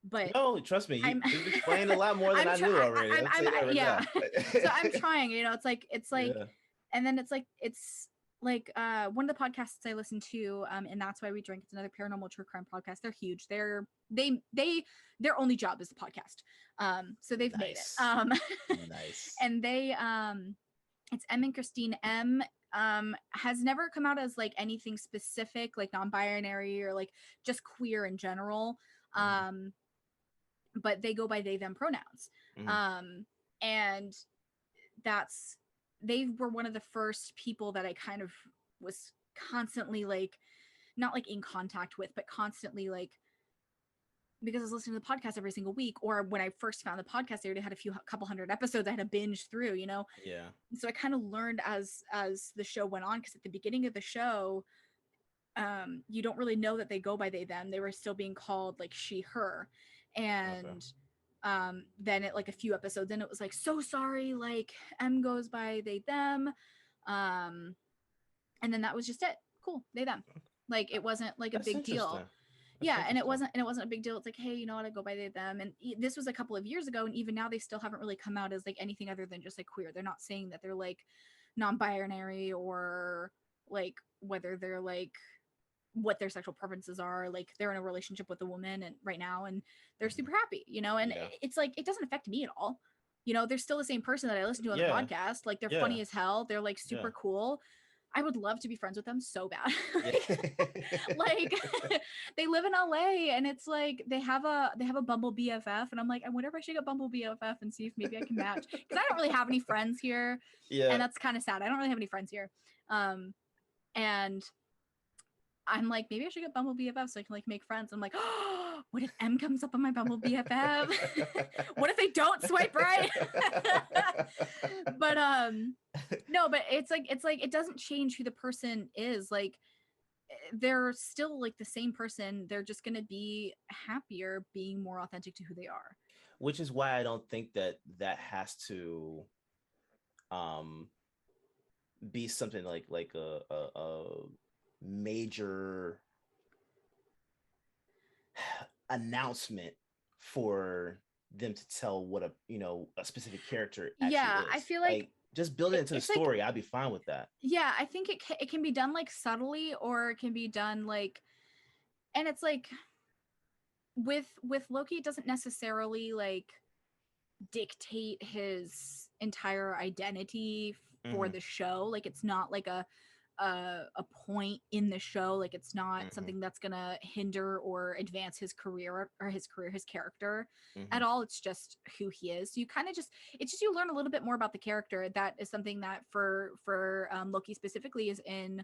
but no, trust me, you've explained a lot more than I knew already. So I'm trying, it's like and then it's like one of the podcasts I listen to, and That's Why We Drink. It's another paranormal true crime podcast. They're huge. Their only job is the podcast. So they've made it. Nice. And they it's Em and Christine. Em has never come out as like anything specific, like non-binary or like just queer in general. But they go by they them pronouns. And they were one of the first people that I kind of was constantly like, not like in contact with, but constantly like, because I was listening to the podcast every single week, or when I first found the podcast, they already had a couple hundred episodes I had to binge through, Yeah. And so I kind of learned as the show went on, because at the beginning of the show, you don't really know that they go by they them. They were still being called like she her, and then it like a few episodes in, it was like, so sorry, like M goes by they them, and then that was just it. Cool, they them. Like, it wasn't like a big deal. And it wasn't a big deal. It's like, hey, you know what, I go by they them. And this was a couple of years ago, and even now they still haven't really come out as like anything other than just like queer. They're not saying that they're like non-binary, or like whether they're like what their sexual preferences are. Like, they're in a relationship with a woman and right now, and they're super happy, and it's like, it doesn't affect me at all. They're still the same person that I listen to on the podcast. Like, they're funny as hell. They're like super cool. I would love to be friends with them so bad. Like, they live in LA, and it's like they have a Bumble BFF, and I'm like, I wonder if I should get Bumble BFF and see if maybe I can match, because I don't really have any friends here. And that's kind of sad. I don't really have any friends here. And I'm like, maybe I should get Bumble BFF so I can like make friends. I'm like, oh, what if M comes up on my Bumble BFF? What if they don't swipe right? But no, but it's like it doesn't change who the person is. Like, they're still like the same person. They're just gonna be happier being more authentic to who they are. Which is why I don't think that has to be something like a major announcement for them to tell what a specific character actually is. I feel like just build it into the story. I'd be fine with that. I think it can be done like subtly, or it can be done like, and it's like with Loki, it doesn't necessarily like dictate his entire identity for the show. Like, it's not like a point in the show. Like, it's not something that's gonna hinder or advance his career or his character at all. It's just who he is. So you kind of you learn a little bit more about the character. That is something that for Loki specifically is in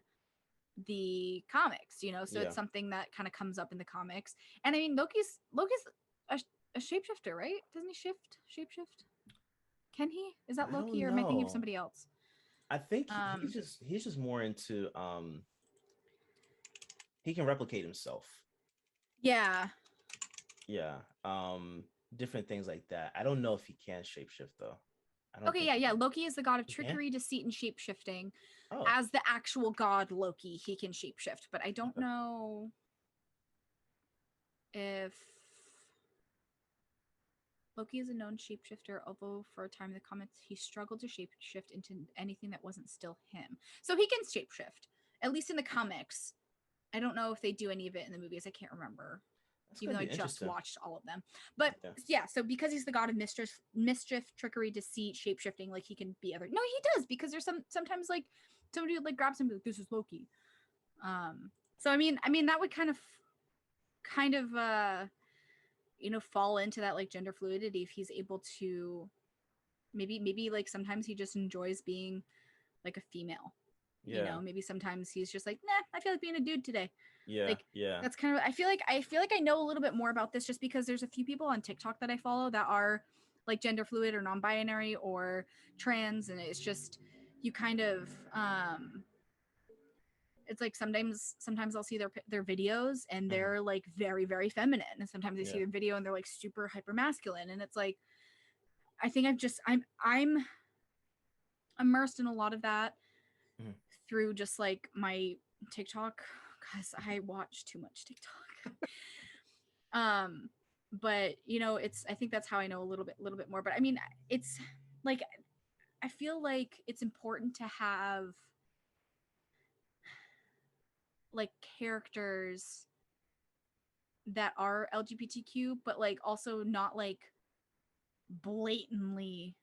the comics, so it's something that kind of comes up in the comics. And I mean, Loki's a shapeshifter, right? Doesn't he shapeshift? Can he? Is that Loki, or am I thinking of somebody else? I think he's just more into he can replicate himself. Different things like that. I don't know if he can shapeshift though. Loki is the god of trickery, deceit, and shapeshifting. As the actual god Loki, he can shapeshift, but I don't know if Loki is a known shapeshifter, although for a time in the comics he struggled to shapeshift into anything that wasn't still him. So he can shapeshift, at least in the comics. I don't know if they do any of it in the movies. I can't remember. That's even gonna though I be just interesting. watched all of them. But Yeah. yeah, so because he's the god of mischief, trickery, deceit, shapeshifting, like he can be other. No, he does, because there's sometimes like somebody would like grabs him and be like, this is Loki. So I mean that would kind of fall into that like gender fluidity if he's able to maybe like sometimes he just enjoys being like a female. Yeah. Maybe sometimes he's just like, nah, I feel like being a dude today. Yeah. Like Yeah. that's kind of I feel like I know a little bit more about this just because there's a few people on TikTok that I follow that are like gender fluid or non-binary or trans, and it's just you kind of it's like sometimes I'll see their videos and they're like very very feminine, and sometimes I see Yeah. their video and they're like super hyper masculine, and it's like I think I'm immersed in a lot of that Mhm. through just like my TikTok, because I watch too much TikTok. But I think that's how I know a little bit more. But I mean, it's like I feel like it's important to have like characters that are LGBTQ, but like also not like blatantly.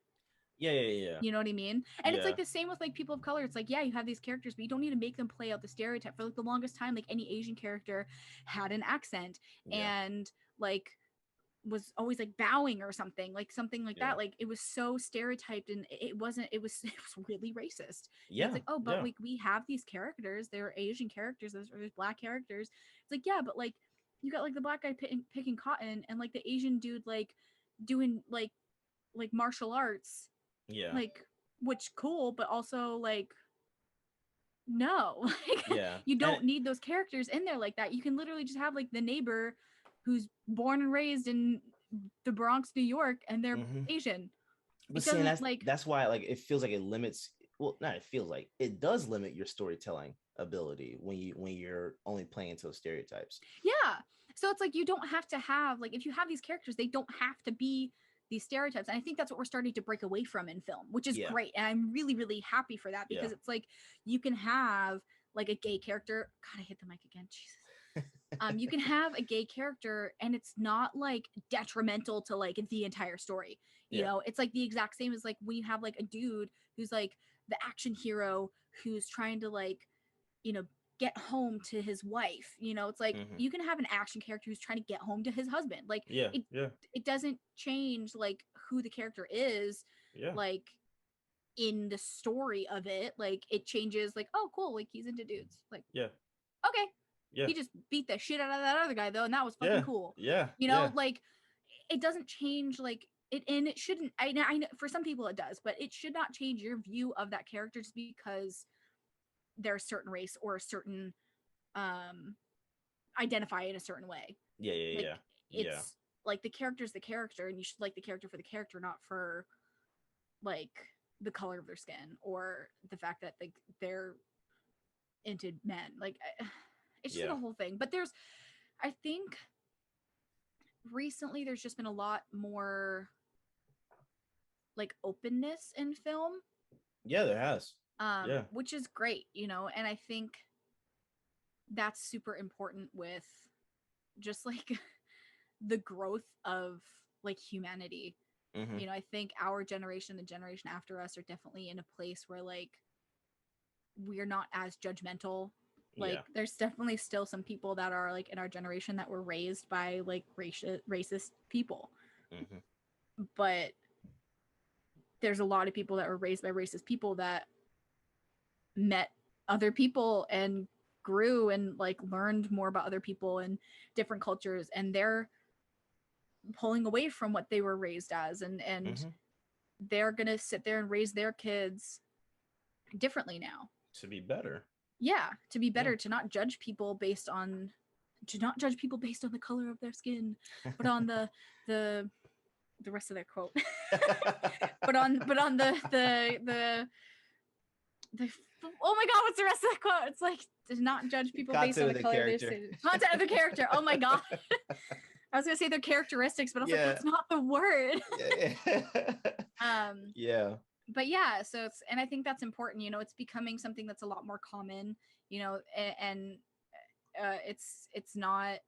Yeah. Yeah. Yeah. You know what I mean? And it's Yeah. like the same with like people of color. It's like, yeah, you have these characters, but you don't need to make them play out the stereotype. For like the longest time, like any Asian character had an accent Yeah. and like was always like bowing or something like Yeah. that. Like it was so stereotyped, and it wasn't, it was it was really racist. Yeah. It's like, oh, but Yeah. like we have these characters, they're Asian characters, there's black characters. It's like, yeah, but like you got like the black guy picking cotton, and like the Asian dude like doing like martial arts, Yeah. like, which cool, but also like no. Like Yeah. you And don't need those characters in there like that. You can literally just have like the neighbor who's born and raised in the Bronx, New York, and they're mhm. Asian. But It see, and doesn't like, that's why like it feels like it limits. Well, not it feels like it does limit your storytelling ability when you're only playing into those stereotypes. yeah. So it's like you don't have to have like, if you have these characters, they don't have to be these stereotypes. And I think that's what we're starting to break away from in film, which is Yeah. great. And I'm really, really happy for that, because Yeah. it's like you can have like a gay character. God, I hit the mic again. Jesus. You can have a gay character and it's not like detrimental to like the entire story. Yeah. It's like the exact same as like when you have like a dude who's like the action hero who's trying to like, you know, get home to his wife. It's like Mhm. you can have an action character who's trying to get home to his husband. Like Yeah. it Yeah. it doesn't change like who the character is, Yeah. like in the story of it. Like it changes like, oh cool, like he's into dudes. Like, Yeah. okay. Yeah. He just beat the shit out of that other guy though, and that was fucking Yeah. cool. Yeah. Yeah. Like it doesn't change like it, and it shouldn't. I know for some people it does, but it should not change your view of that character just because they're a certain race or a certain identify in a certain way. Yeah. Yeah. Like Yeah. it's Yeah. like the character's the character, and you should like the character for the character, not for like the color of their skin or the fact that they're into men. Like it's just Yeah. the whole thing. But I think recently there's just been a lot more like openness in film, Yeah. There has. Yeah. which is great, and I think that's super important with just like the growth of like humanity. Mhm. I think our generation, the generation after us, are definitely in a place where like we're not as judgmental. Like Yeah. there's definitely still some people that are like in our generation that were raised by like racist people, Mhm. but there's a lot of people that were raised by racist people that met other people and grew and like learned more about other people and different cultures, and they're pulling away from what they were raised as, and Mhm. they're gonna sit there and raise their kids differently now. To be better. Yeah, to be better, Yeah. to not judge people based on the color of their skin, but on the rest of their quote. but on the oh my god, what's the rest of the quote? It's like to not judge people based on Content the of the color of their character. skin. Content of the character. Oh my god. I was gonna say their characteristics, but I was like, Yeah. that's not the word. Yeah. Yeah. But yeah, so and I think that's important. It's becoming something that's a lot more common. And it's not.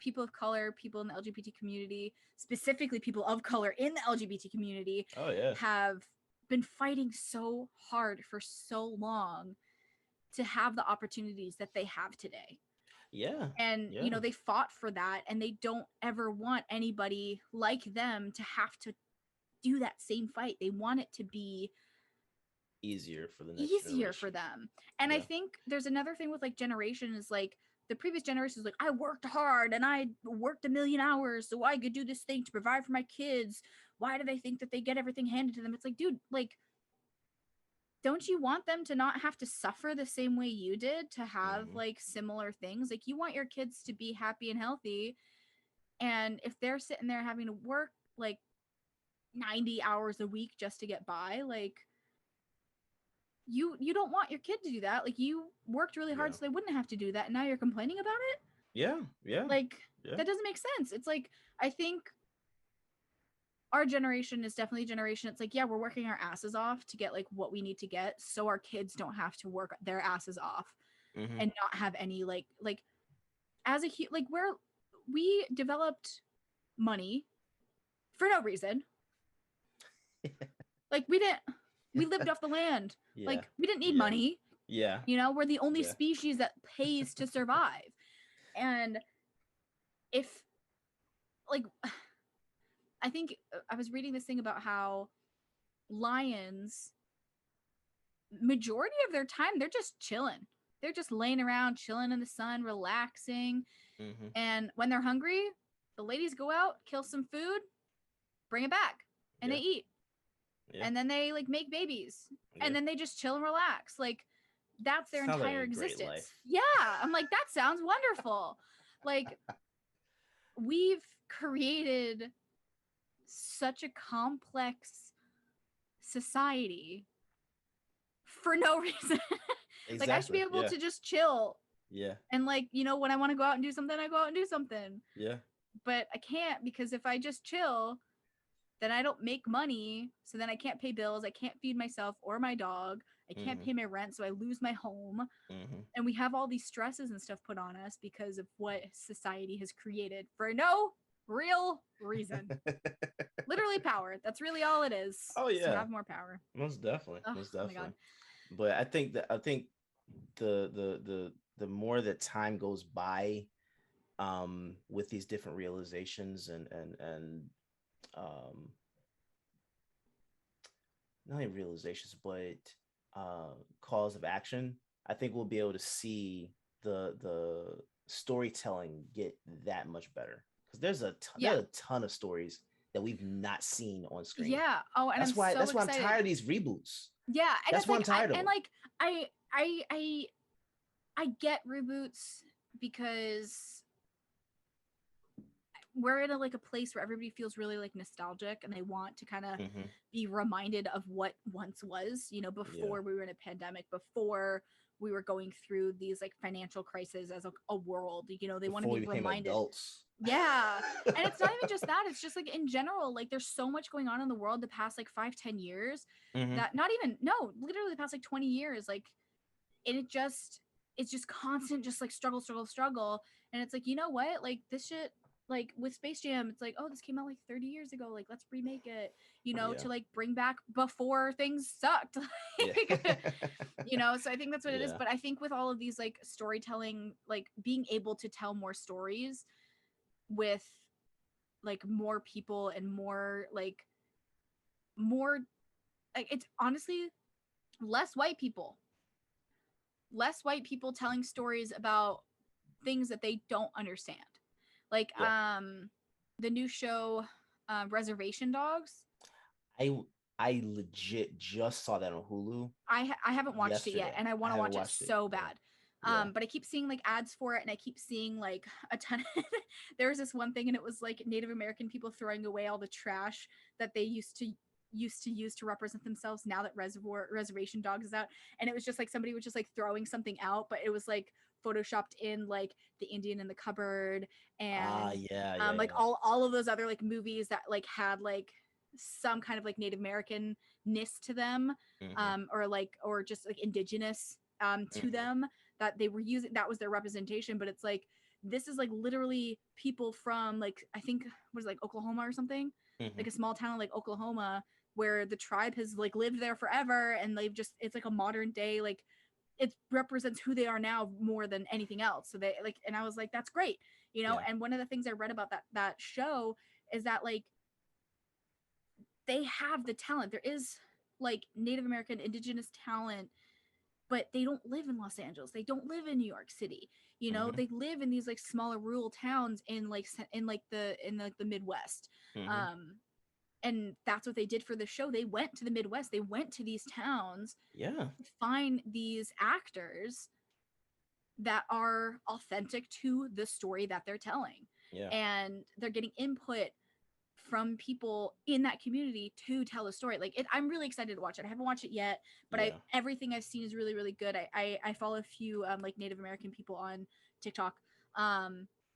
people of color, people in the LGBT community, specifically people of color in the LGBT community, Oh yeah. have been fighting so hard for so long to have the opportunities that they have today. Yeah. And Yeah. they fought for that, and they don't ever want anybody like them to have to do that same fight. They want it to be Easier for the next easier for generation. them. And I Yeah. think there's another thing with like generation is like the previous generation is like, I worked hard and I worked a million hours so I could do this thing to provide for my kids. Why do they think that they get everything handed to them? It's like, dude, like, don't you want them to not have to suffer the same way you did to have like similar things? Like, you want your kids to be happy and healthy. And if they're sitting there having to work like 90 hours a week just to get by, like, you don't want your kid to do that. Like, you worked really hard so they wouldn't have to do that, and now you're complaining about it. Yeah. Like, that doesn't make sense. It's like, I think our generation is definitely a generation. It's like, yeah, we're working our asses off to get like what we need to get so our kids don't have to work their asses off and not have any like as a like where we developed money for no reason. Like, we lived off the land. Yeah. Like, we didn't need money. Yeah. We're the only species that pays to survive. And if like, I think I was reading this thing about how lions, majority of their time, they're just chilling. They're just laying around, chilling in the sun, relaxing. And when they're hungry, the ladies go out, kill some food, bring it back, and they eat. And then they like make babies, and then they just chill and relax. Like, that's their Sounds like entire a great existence. life. Yeah, I'm like, that sounds wonderful. Like, we've created such a complex society for no reason. Like, I should be able to just chill. Yeah. And like, when I want to go out and do something, I go out and do something. Yeah. But I can't, because if I just chill, then I don't make money. So then I can't pay bills. I can't feed myself or my dog. I can't pay my rent. So I lose my home. And we have all these stresses and stuff put on us because of what society has created for no real reason. Literally power. That's really all it is. Oh yeah. To have more power. Most definitely. Oh, Most oh my definitely. God. But I think the more that time goes by, with these different realizations and not only realizations, but calls of action, I think we'll be able to see the storytelling get that much better, because there's a ton of stories that we've not seen on screen. Yeah. Oh, and that's why I'm tired of these reboots. Yeah, and that's why I'm tired of them. And like, I get reboots because we're in a place where everybody feels really like nostalgic, and they want to kind of be reminded of what once was, before we were in a pandemic, before we were going through these like financial crises as a world. They want to be reminded. Adults. Yeah. And it's not even just that, it's just like in general, like there's so much going on in the world the past like 5-10 years that literally the past like 20 years, like, and it's just constant, just like struggle. And it's like, you know what, like this shit, like with Space Jam, it's like, oh, this came out like 30 years ago, like let's remake it, to like bring back before things sucked. So I think that's what it is. But I think with all of these like storytelling, like being able to tell more stories with like more people and more like it's honestly less white people telling stories about things that they don't understand. Like the new show Reservation Dogs. I legit just saw that on Hulu. I haven't watched it yet, and I want to watch it so bad. But I keep seeing like ads for it, and I keep seeing like a ton of there was this one thing, and it was like Native American people throwing away all the trash that they used to use to represent themselves now that Reservation Dogs is out. And it was just like somebody was just like throwing something out, but it was like photoshopped in like the Indian in the cupboard and all of those other like movies that like had like some kind of like Native American-ness to them, or just like indigenous to them, that they were using, that was their representation. But it's like, this is like literally people from like, I think was like Oklahoma or something, like a small town like Oklahoma, where the tribe has like lived there forever, and they've just, it's like a modern day, like it represents who they are now more than anything else. So they like, and I was like, that's great, you know. Yeah. And one of the things I read about that show is that like they have the talent. There is like Native American indigenous talent, but they don't live in Los Angeles. They don't live in New York City. You know, they live in these like smaller rural towns in like the Midwest. Um and that's what they did for the show. They went to the Midwest. They went to these towns Yeah. to find these actors that are authentic to the story that they're telling. Yeah. And they're getting input from people in that community to tell a story. Like I'm really excited to watch it. I haven't watched it yet, but Yeah. everything I've seen is really, really good. I follow a few like Native American people on TikTok.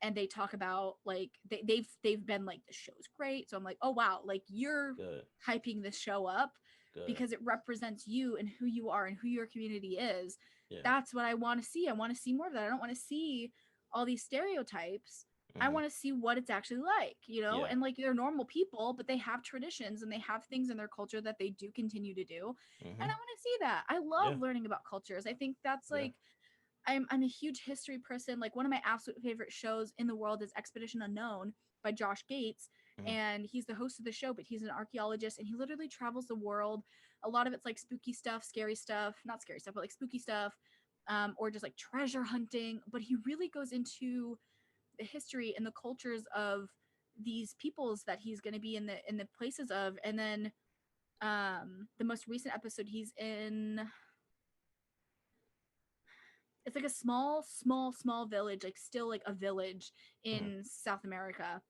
And they talk about like they've been like, the show's great. So I'm like, oh wow, like you're Good. hyping this show up Good. because it represents you and who you are and who your community is. Yeah. That's what I want to see. I want to see more of that. I don't want to see all these stereotypes. I want to see what it's actually like, you know. Yeah. And like, they're normal people, but they have traditions and they have things in their culture that they do continue to do. And I want to see that. I love learning about cultures. I think that's like, I'm a huge history person. Like, one of my absolute favorite shows in the world is Expedition Unknown by Josh Gates. And he's the host of the show, but he's an archaeologist, and he literally travels the world. A lot of it's like spooky stuff, scary stuff, not scary stuff, but like spooky stuff, or just like treasure hunting. But he really goes into the history and the cultures of these peoples that he's going to be in the places of. And then the most recent episode he's in, it's like a small village, like still like a village in South America,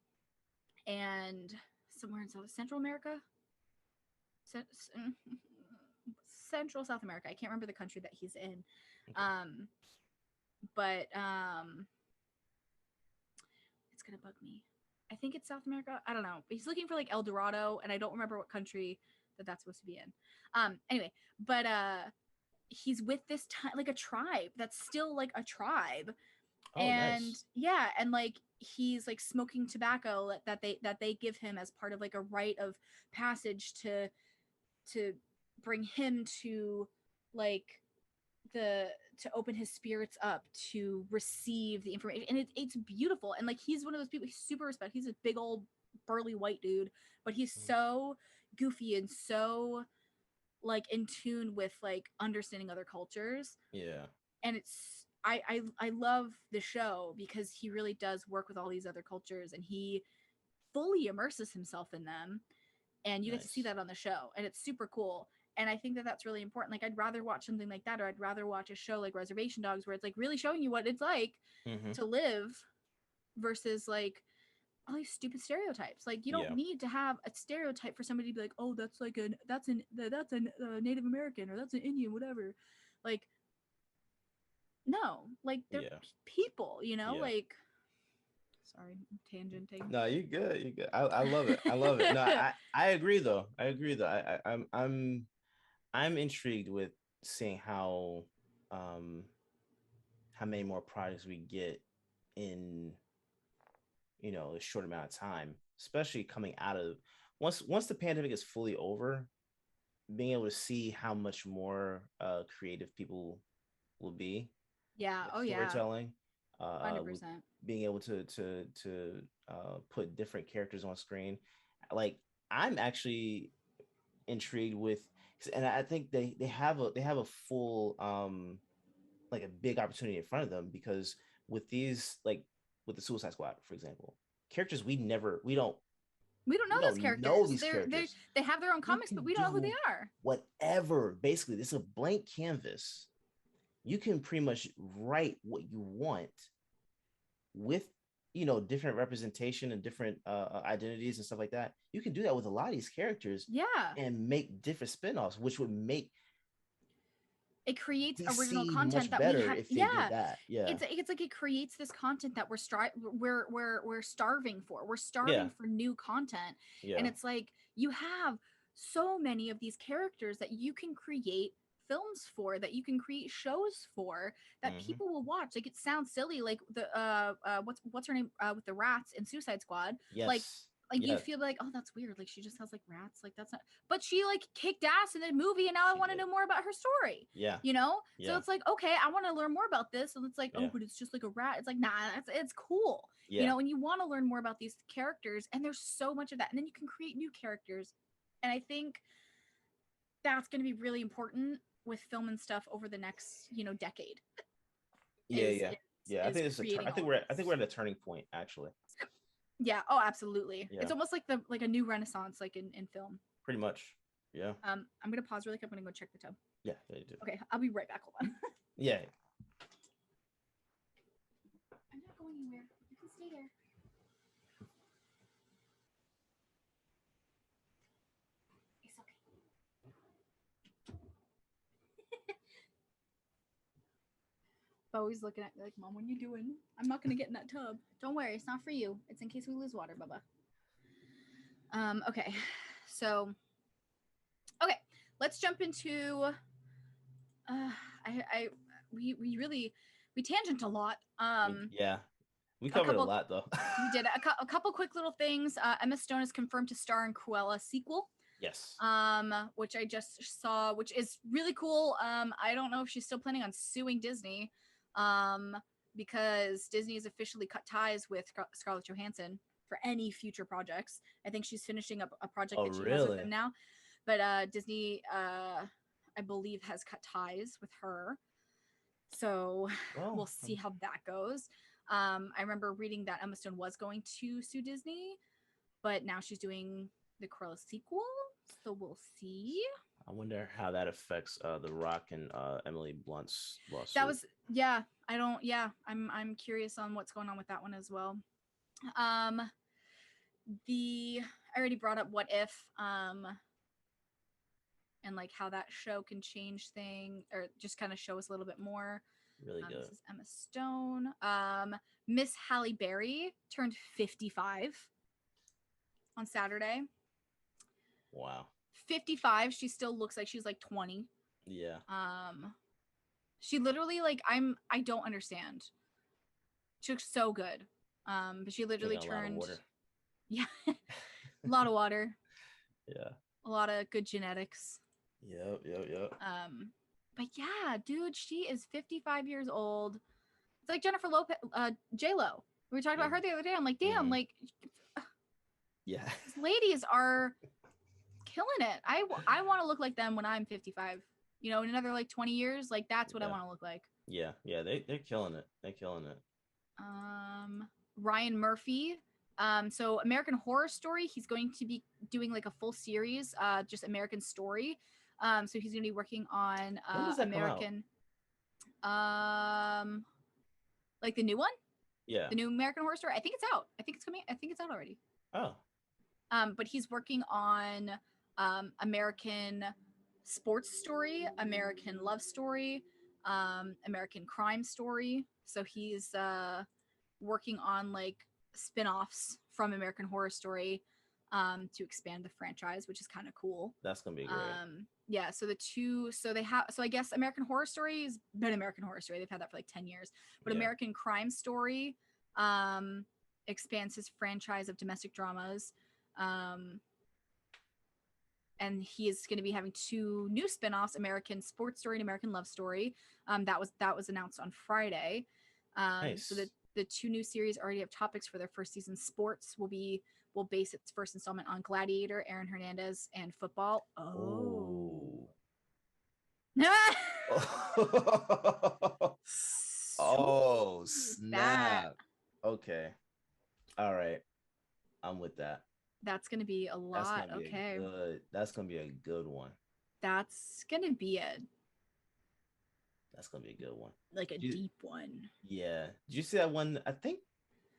and somewhere in Central America, Central South America. I can't remember the country that he's in. But it's gonna bug me. I think it's South America. I don't know. He's looking for like El Dorado, and I don't remember what country that's supposed to be in. Anyway, but he's with this like a tribe that's still like a tribe. Oh, and nice. Yeah, and like he's like smoking tobacco that they give him as part of like a rite of passage to bring him to like to open his spirits up to receive the information. And it's beautiful. And like, he's one of those people, he's super respect. He's a big old burly white dude, but he's so goofy and so like in tune with like understanding other cultures. Yeah. And it's I love the show because he really does work with all these other cultures, and he fully immerses himself in them, and you get to see that on the show, and it's super cool. And I think that that's really important. Like, I'd rather watch something like that, or I'd rather watch a show like Reservation Dogs, where it's like really showing you what it's like to live, versus like all these stupid stereotypes. Like, you don't need to have a stereotype for somebody to be like, oh, that's like that's a Native American, or that's an Indian, whatever. Like, no, like they're people, you know. Like, sorry, I'm tangenting. No, you're good. You're good. I love it. I love it. No, I agree though. I'm intrigued with seeing how many more projects we get in, you know, a short amount of time, especially coming out of once the pandemic is fully over, being able to see how much more creative people will be. Yeah. Oh yeah. Storytelling. 100%. Being able to put different characters on screen. Like, I'm actually intrigued with, and I think they have a full like a big opportunity in front of them, because with these, like with the Suicide Squad, for example, characters we don't know those characters. They have their own comics, but we don't know who they are. Whatever. Basically, this is a blank canvas. You can pretty much write what you want with, you know, different representation and different identities and stuff like that. You can do that with a lot of these characters, and make different spinoffs, which would make it creates original content that we have. If they did that. It's like it creates this content that we're starving for. We're starving for new content, and it's like, you have so many of these characters that you can create films for, that you can create shows for, that Mhm. people will watch. Like, it sounds silly, like the what's her name, with the rats in Suicide Squad. Yes. Like you Yeah, feel like, oh, that's weird, like she just has like rats, like that's not, but she like kicked ass in the movie, and now I she want to did. know more about her story. Yeah. You know, so Yeah. it's like, okay, I want to learn more about this, and it's like, Yeah. oh, but it's just like a rat. It's like, nah, it's cool. Yeah. You know, and you want to learn more about these characters, and there's so much of that, and then you can create new characters, and I think that's going to be really important with film and stuff over the next, decade. Yeah. Is Yeah. Yeah. I think it's creating I think all we're this. at a turning point actually. Yeah. Oh, absolutely. Yeah. It's almost like a new renaissance, like in film. Pretty much. Yeah. I'm gonna pause really quick. I'm gonna go check the tub. Yeah. Yeah, you do. Okay, I'll be right back. Hold on. Yeah. I'm not going anywhere. You can stay there. It's okay. Bowie's looking at me like, Mom, what are you doing? I'm not gonna get in that tub. Don't worry, it's not for you. It's in case we lose water, Bubba. Okay. So okay, let's jump into we tangent a lot. Yeah. We covered a couple- lot though. We did a couple quick little things. Emma Stone is confirmed to star in Cruella sequel. Yes. Which I just saw, which is really cool. I don't know if she's still planning on suing Disney, because Disney has officially cut ties with Scarlett Johansson for any future projects. I think she's finishing up a project that she has with them now, but Disney, I believe, has cut ties with her. So we'll see how that goes. I remember reading that Emma Stone was going to sue Disney, but now she's doing the Cruella sequel, so we'll see. I wonder how that affects The Rock and Emily Blunt's lawsuit. That was I'm curious on what's going on with that one as well. I already brought up What If, and like how that show can change thing, or just kind of show us a little bit more. Really good. This is Emma Stone. Miss Halle Berry turned 55 on Saturday. Wow. 55. She still looks like she's like 20. Yeah. She literally, like, I don't understand. She looks so good. But she literally turned. Yeah. A lot of water. Yeah. A lot of good genetics. Yep. But yeah, dude, she is 55 years old. It's like Jennifer Lopez, J-Lo. We were talking about her the other day. I'm like, damn, like, yeah, these ladies are killing it. I want to look like them when I'm 55. You know, in another like 20 years, like that's what I want to look like. Yeah, they're killing it. They're killing it. Ryan Murphy. So American Horror Story, he's going to be doing like a full series, just American Story. So he's going to be working on American, like the new one. Yeah. The new American Horror Story. I think it's out. I think it's coming. I think it's out already. Oh. But he's working on American Sports Story, American Love Story, American Crime Story. So he's working on like spin-offs from American Horror Story to expand the franchise, which is kind of cool. That's gonna be great. Yeah, so I guess American Horror Story has been American Horror Story. They've had that for like 10 years. But American Crime Story expands his franchise of domestic dramas. And he is going to be having 2 new spin-offs, American Sports Story and American Love Story. That was announced on Friday. Nice. So the 2 new series already have topics for their first season. Sports will base its first installment on Gladiator, Aaron Hernandez, and football. Oh. Oh, snap. Okay. All right. I'm with that. That's going to be a lot. Okay. That's going to be a good one. That's going to be a good one. Like a deep one. Yeah. Did you see that one? I think,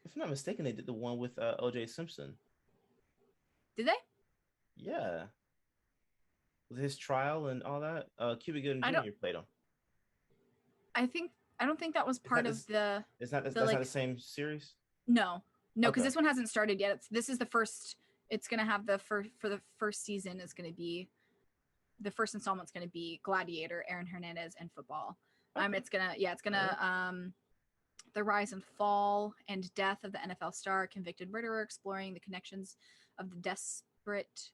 if I'm not mistaken, they did the one with O.J. Simpson. Did they? Yeah. With his trial and all that. Cuba Gooding Jr. played him. I don't think that was part of the. That's not the same series? No, because this one hasn't started yet. This is the first. It's gonna have for the first season is gonna be the first installment's going to be Gladiator, Aaron Hernandez, and football. Okay. It's gonna the rise and fall and death of the NFL star, convicted murderer, exploring the connections of the desperate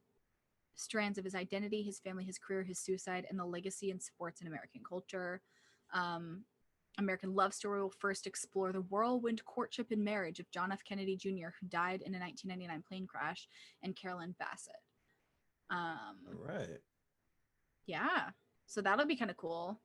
strands of his identity, his family, his career, his suicide, and the legacy in sports and American culture. American Love Story will first explore the whirlwind courtship and marriage of John F. Kennedy Jr., who died in a 1999 plane crash, and Carolyn Bassett. All right. Yeah, so that'll be kind of cool.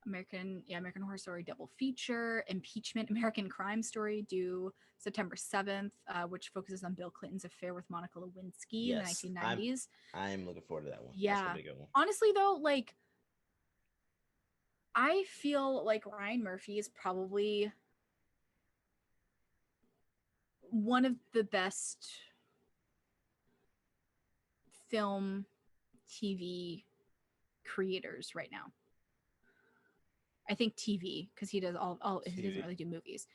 American Horror Story double feature, Impeachment, American Crime Story due September 7th, which focuses on Bill Clinton's affair with Monica Lewinsky in the 1990s. I'm looking forward to that one. Yeah. That's gonna be a good one. Honestly, though, like, I feel like Ryan Murphy is probably one of the best film TV creators right now. I think TV, because he does he doesn't really do movies.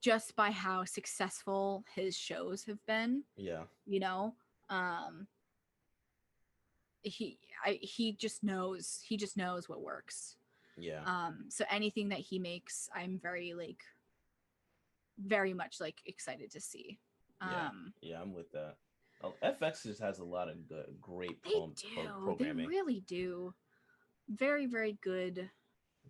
Just by how successful his shows have been. Yeah. You know, he just knows what works. Yeah. So anything that he makes, I'm very much like excited to see. Yeah, I'm with that. Oh, FX just has a lot of great They programming. really do. Very, very good.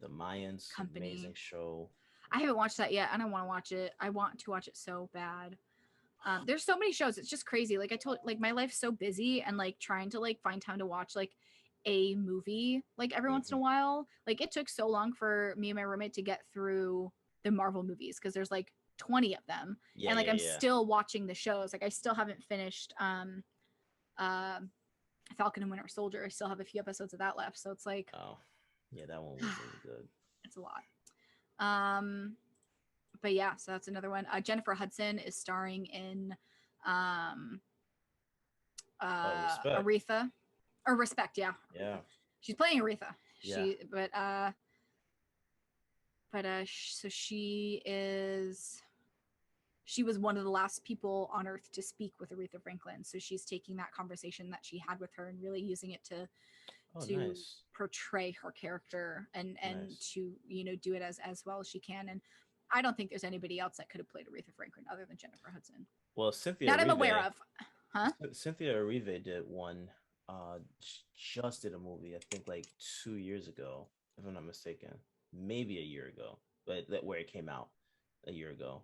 The Mayans, company. Amazing show. I haven't watched that yet. I don't want to watch it. I want to watch it so bad. There's so many shows. It's just crazy. Like I told, like my life's so busy, and like trying to like find time to watch like a movie like every once in a while. Like it took so long for me and my roommate to get through the Marvel movies because there's like 20 of them, and like I'm still watching the shows. Like I still haven't finished Falcon and Winter Soldier. I still have a few episodes of that left, so it's like, oh yeah, that one was really good. It's a lot. But yeah, so that's another one. Jennifer Hudson is starring in Aretha, or Respect. Yeah, she's playing Aretha. So she was one of the last people on Earth to speak with Aretha Franklin. So she's taking that conversation that she had with her and really using it to portray her character and to, you know, do it as well as she can. And I don't think there's anybody else that could have played Aretha Franklin other than Jennifer Hudson. Well, Cynthia that I'm aware of. Huh? Cynthia Erivo did one. Just did a movie, I think like 2 years ago, if I'm not mistaken, maybe a year ago, but where it came out a year ago.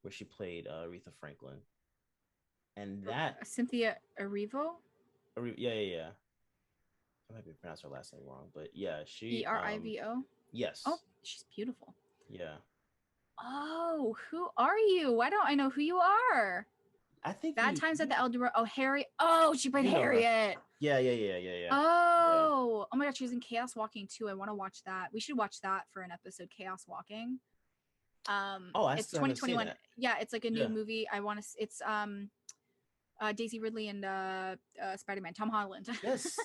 Where she played Aretha Franklin, and that Cynthia Erivo. Yeah. I might be pronouncing her last name wrong, but yeah, she Erivo. Yes. Oh, she's beautiful. Yeah. Oh, who are you? Why don't I know who you are? I think Bad Times at the El Dorado. Oh, Harry. Oh, she played Harriet. Yeah. Oh my God, she was in Chaos Walking too. I want to watch that. We should watch that for an episode. Chaos Walking. It's 2021. Yeah, it's like a new movie. It's Daisy Ridley and Spider-Man, Tom Holland. Yes.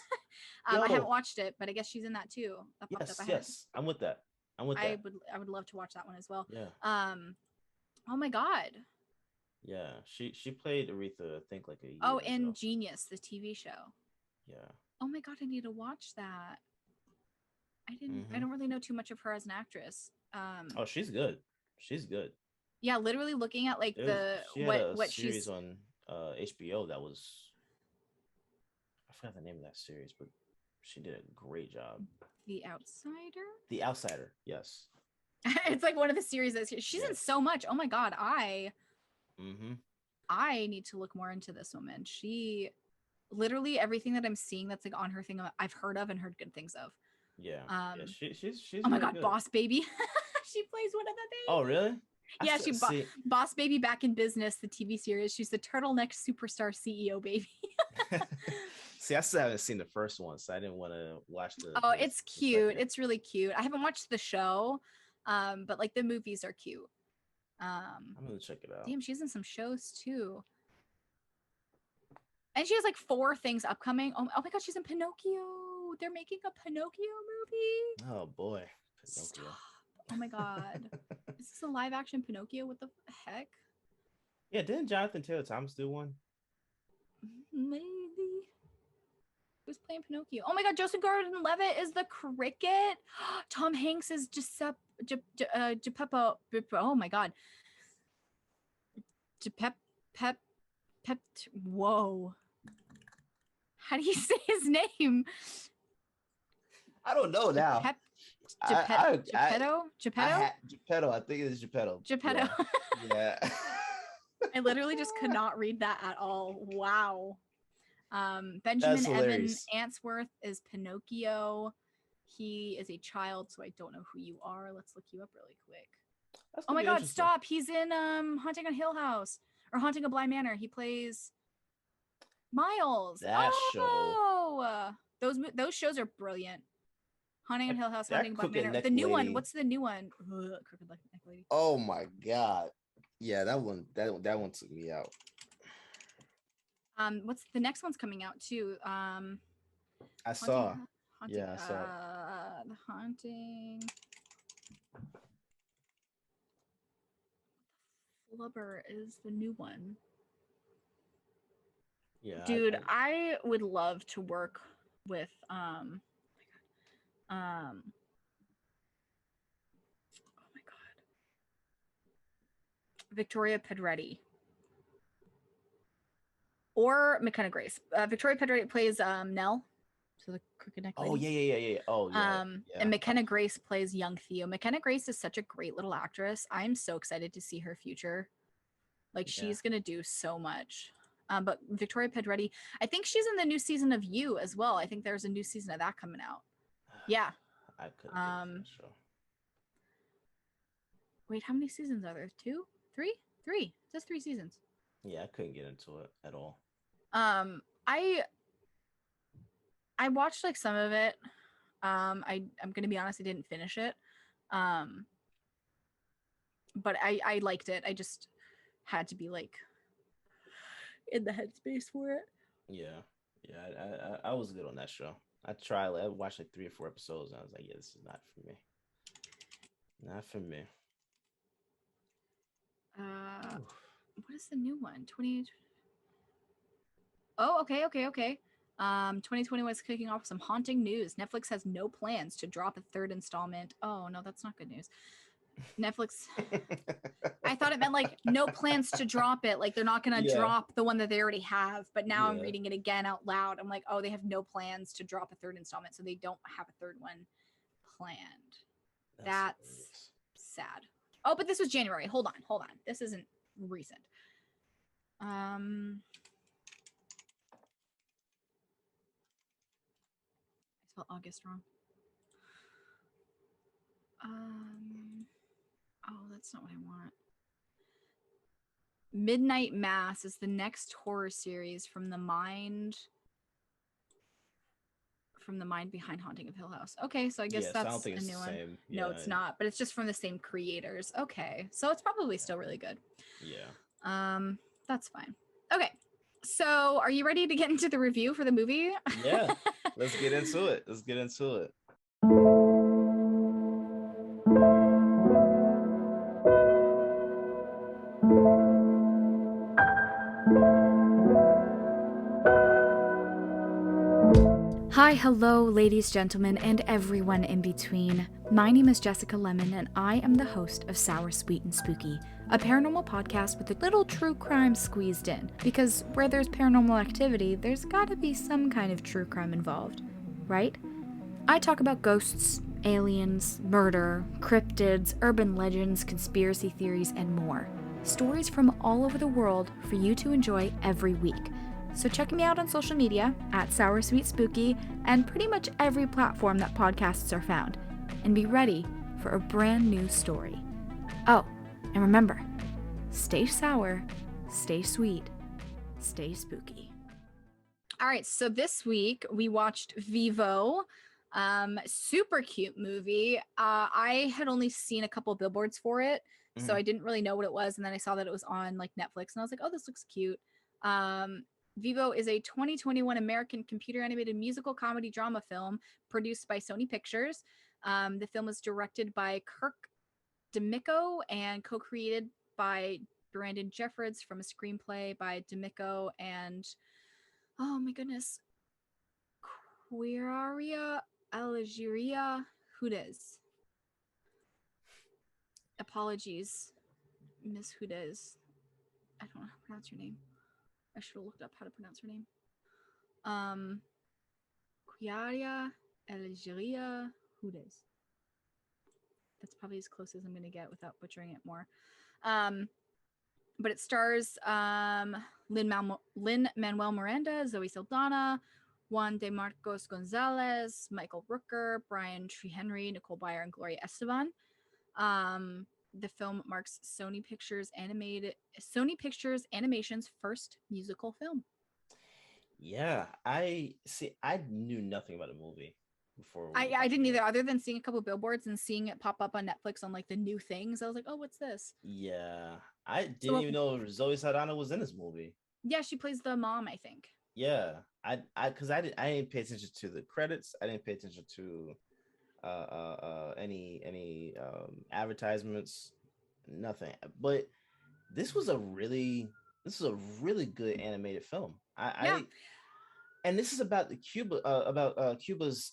I haven't watched it, but I guess she's in that too. That popped up. Yes, I'm with that. I would love to watch that one as well. Yeah. Oh my God. Yeah, she played Aretha, I think like a year ago. in Genius, the TV show. Yeah. Oh my God, I need to watch that. I don't really know too much of her as an actress. Oh, she's good. She's good. Yeah, literally looking at like what series she's on HBO that was, I forgot the name of that series, but she did a great job. The Outsider? The Outsider, yes. It's like one of the series that she's in so much. Oh my God, I need to look more into this woman. She literally everything that I'm seeing that's like on her thing I've heard of and heard good things of. Yeah. She's oh my really God, good. Boss Baby. She plays one of the babies. Oh really? Yeah, Boss Baby Back in Business, the TV series. She's the turtleneck superstar CEO baby. See, I still haven't seen the first one, so I didn't want to watch the. Oh, it's cute. It's really cute. I haven't watched the show, but like the movies are cute. I'm gonna check it out. Damn, she's in some shows too. And she has like 4 things upcoming. Oh my God, she's in Pinocchio. They're making a Pinocchio movie. Oh boy, Pinocchio. Stop. Oh my God. Is this a live action Pinocchio? What the heck? Yeah, didn't Jonathan Taylor Thomas do one? Maybe. Who's playing Pinocchio? Oh my God, Joseph Gordon-Levitt is the cricket. Tom Hanks is Giuseppe. Geppetto. Oh my God. Geppetto. Pep. Whoa. How do you say his name? I don't know now. Geppetto? Geppetto. I think it is Geppetto. Geppetto. Yeah. I literally just could not read that at all. Wow. Benjamin That's Evan hilarious. Answorth is Pinocchio. He is a child, so I don't know who you are. Let's look you up really quick. That's Oh gonna my be God, interesting. stop. He's in Haunting on Hill House or Haunting a Bly Manor. He plays Miles. That show. Those shows are brilliant. Haunting on Hill House, That Haunting a Bly crooked Manor. neck The new one. lady. What's the new one? Ugh, Crooked Neck Lady. Oh my God. Yeah, that one took me out. What's the next one's coming out too? I saw. Haunting, Yeah, I saw it. The Haunting. Flubber is the new one. Yeah. Dude, I would love to work with oh my God. Victoria Pedretti. Or McKenna Grace. Victoria Pedretti plays Nell. So the crooked neck lady. Oh yeah. Oh yeah. And McKenna Grace plays young Theo. McKenna Grace is such a great little actress. I'm so excited to see her future. Like she's gonna do so much. But Victoria Pedretti, I think she's in the new season of You as well. I think there's a new season of that coming out. Yeah. I couldn't get into that show. Wait, how many seasons are there? 2? 3? 3. It says 3 seasons. Yeah, I couldn't get into it at all. I watched like some of it. I'm gonna be honest, I didn't finish it. But I liked it. I just had to be like in the headspace for it. Yeah. I was good on that show. I watched like 3 or 4 episodes and I was like, yeah, this is not for me. Not for me. What is the new one? 20. Oh, okay. 2021 is kicking off some haunting news. Netflix has no plans to drop a 3rd installment. Oh no, that's not good news. Netflix. I thought it meant like no plans to drop it. Like they're not gonna drop the one that they already have. But now I'm reading it again out loud. I'm like, oh, they have no plans to drop a 3rd installment, so they don't have a 3rd one planned. That's sad. Oh, but this was January. Hold on. This isn't recent. I spelled August wrong. Oh, that's not what I want. Midnight Mass is the next horror series from the mind behind Haunting of Hill House. Okay, so I guess that's a new one. Same. No, it's not, but it's just from the same creators. Okay, so it's probably still really good. Yeah. That's fine. Okay, so are you ready to get into the review for the movie? Yeah, let's get into it. Hi, hello, ladies, gentlemen, and everyone in between. My name is Jessica Lemon, and I am the host of Sour, Sweet, and Spooky, a paranormal podcast with a little true crime squeezed in. Because where there's paranormal activity, there's gotta be some kind of true crime involved, right? I talk about ghosts, aliens, murder, cryptids, urban legends, conspiracy theories, and more. Stories from all over the world for you to enjoy every week. So check me out on social media at Sour Sweet Spooky and pretty much every platform that podcasts are found. And be ready for a brand new story. Oh, and remember, stay sour, stay sweet, stay spooky. All right, so this week we watched Vivo. Super cute movie. I had only seen a couple billboards for it, so I didn't really know what it was. And then I saw that it was on like Netflix, and I was like, oh, this looks cute. Vivo is a 2021 American computer animated musical comedy drama film produced by Sony Pictures. The film was directed by Kirk D'Amico and co-created by Brandon Jeffords from a screenplay by D'Amico and, oh my goodness, Quiaria Algeria Hudes. Apologies, Miss Hudes. I don't know how to pronounce your name. I should have looked up how to pronounce her name. Quiaria Algeria Hudes. That's probably as close as I'm going to get without butchering it more. But it stars Lin-Manuel Miranda, Zoe Saldana, Juan de Marcos Gonzalez, Michael Rooker, Brian Tree Henry, Nicole Byer, and Gloria Esteban. The film marks Sony Pictures Animation's first musical film. Yeah, I see. I knew nothing about the movie before. I didn't either, other than seeing a couple billboards and seeing it pop up on Netflix on like the new things. I was like, oh, what's this? Yeah, I didn't even know Zoe Saldana was in this movie. Yeah, she plays the mom, I think. Yeah, I didn't pay attention to the credits. I didn't pay attention to any advertisements, nothing. But this was a really good animated film. And this is about the Cuba's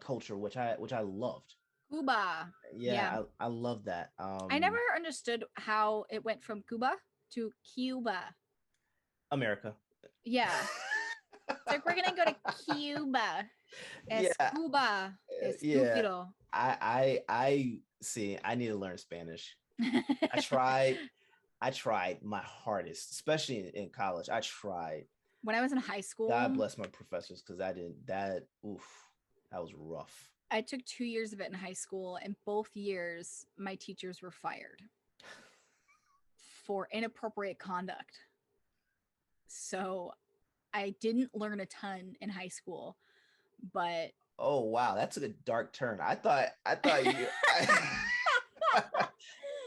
culture, which I loved. Cuba. Yeah. I love that. I never understood how it went from Cuba to Cuba. America. Yeah. It's like, we're gonna go to Cuba. Es Cuba. Es Cupido. I see. I need to learn Spanish. I tried my hardest, especially in college. I tried. When I was in high school, God bless my professors, because that was rough. I took 2 years of it in high school, and both years my teachers were fired for inappropriate conduct. So I didn't learn a ton in high school, but oh wow, that's a dark turn. I thought you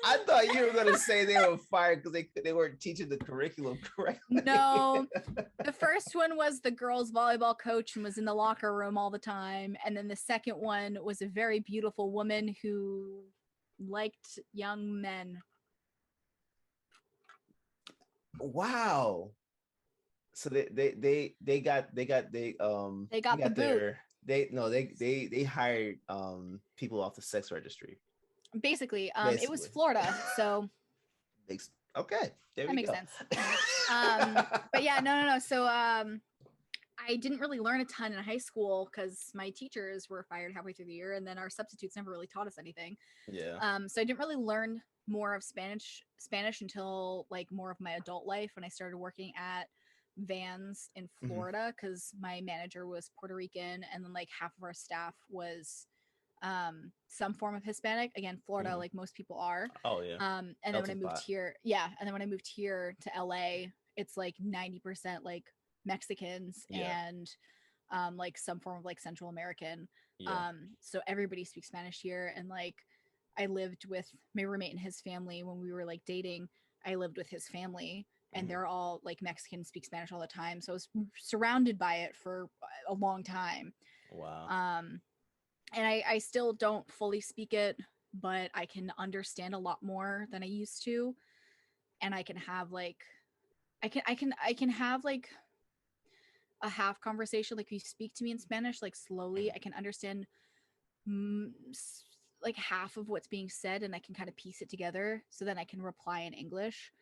I thought you were gonna say they were fired because they weren't teaching the curriculum correctly. No, the first one was the girls' volleyball coach and was in the locker room all the time, and then the second one was a very beautiful woman who liked young men. Wow. So they got the boot. They hired people off the sex registry. Basically, it was Florida, so okay, there that we makes go. sense. But yeah, no. So I didn't really learn a ton in high school because my teachers were fired halfway through the year, and then our substitutes never really taught us anything. Yeah. So I didn't really learn more of Spanish until like more of my adult life, when I started working at Vans in Florida, because my manager was Puerto Rican, and then like half of our staff was some form of Hispanic. Again, Florida, like most people are. Oh yeah. And then when I moved here, and then when I moved here to LA, it's like 90% like Mexicans and like some form of like Central American. So everybody speaks Spanish here, and like I lived with my roommate and his family when we were like dating. I lived with his family, and they're all like Mexican, speak Spanish all the time. So I was surrounded by it for a long time. Wow. And I still don't fully speak it, but I can understand a lot more than I used to. And I can have like, I can have like a half conversation. Like, if you speak to me in Spanish, like slowly, I can understand like half of what's being said, and I can kind of piece it together. So then I can reply in English.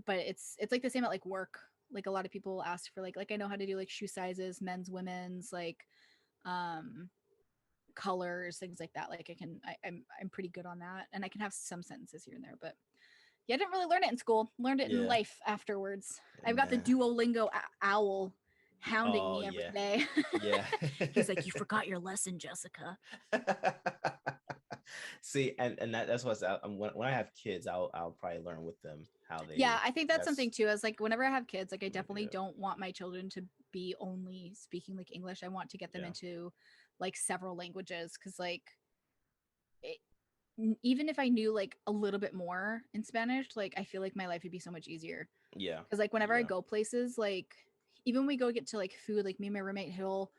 But it's like the same at like work. Like a lot of people ask for like I know how to do like shoe sizes, men's, women's, like colors, things like that. Like I'm pretty good on that, and I can have some sentences here and there, but yeah, I didn't really learn it in school. Learned it in life afterwards. I've got the Duolingo owl hounding me every day. Yeah. He's like, you forgot your lesson, Jessica. See, and that's what's when I have kids, I'll probably learn with them how they. Yeah, I think that's something too. Is like whenever I have kids, like I definitely don't want my children to be only speaking like English. I want to get them into like several languages, because like even if I knew like a little bit more in Spanish, like I feel like my life would be so much easier. Yeah. Because like whenever I go places, like even when we go get to like food, like me and my roommate, we'll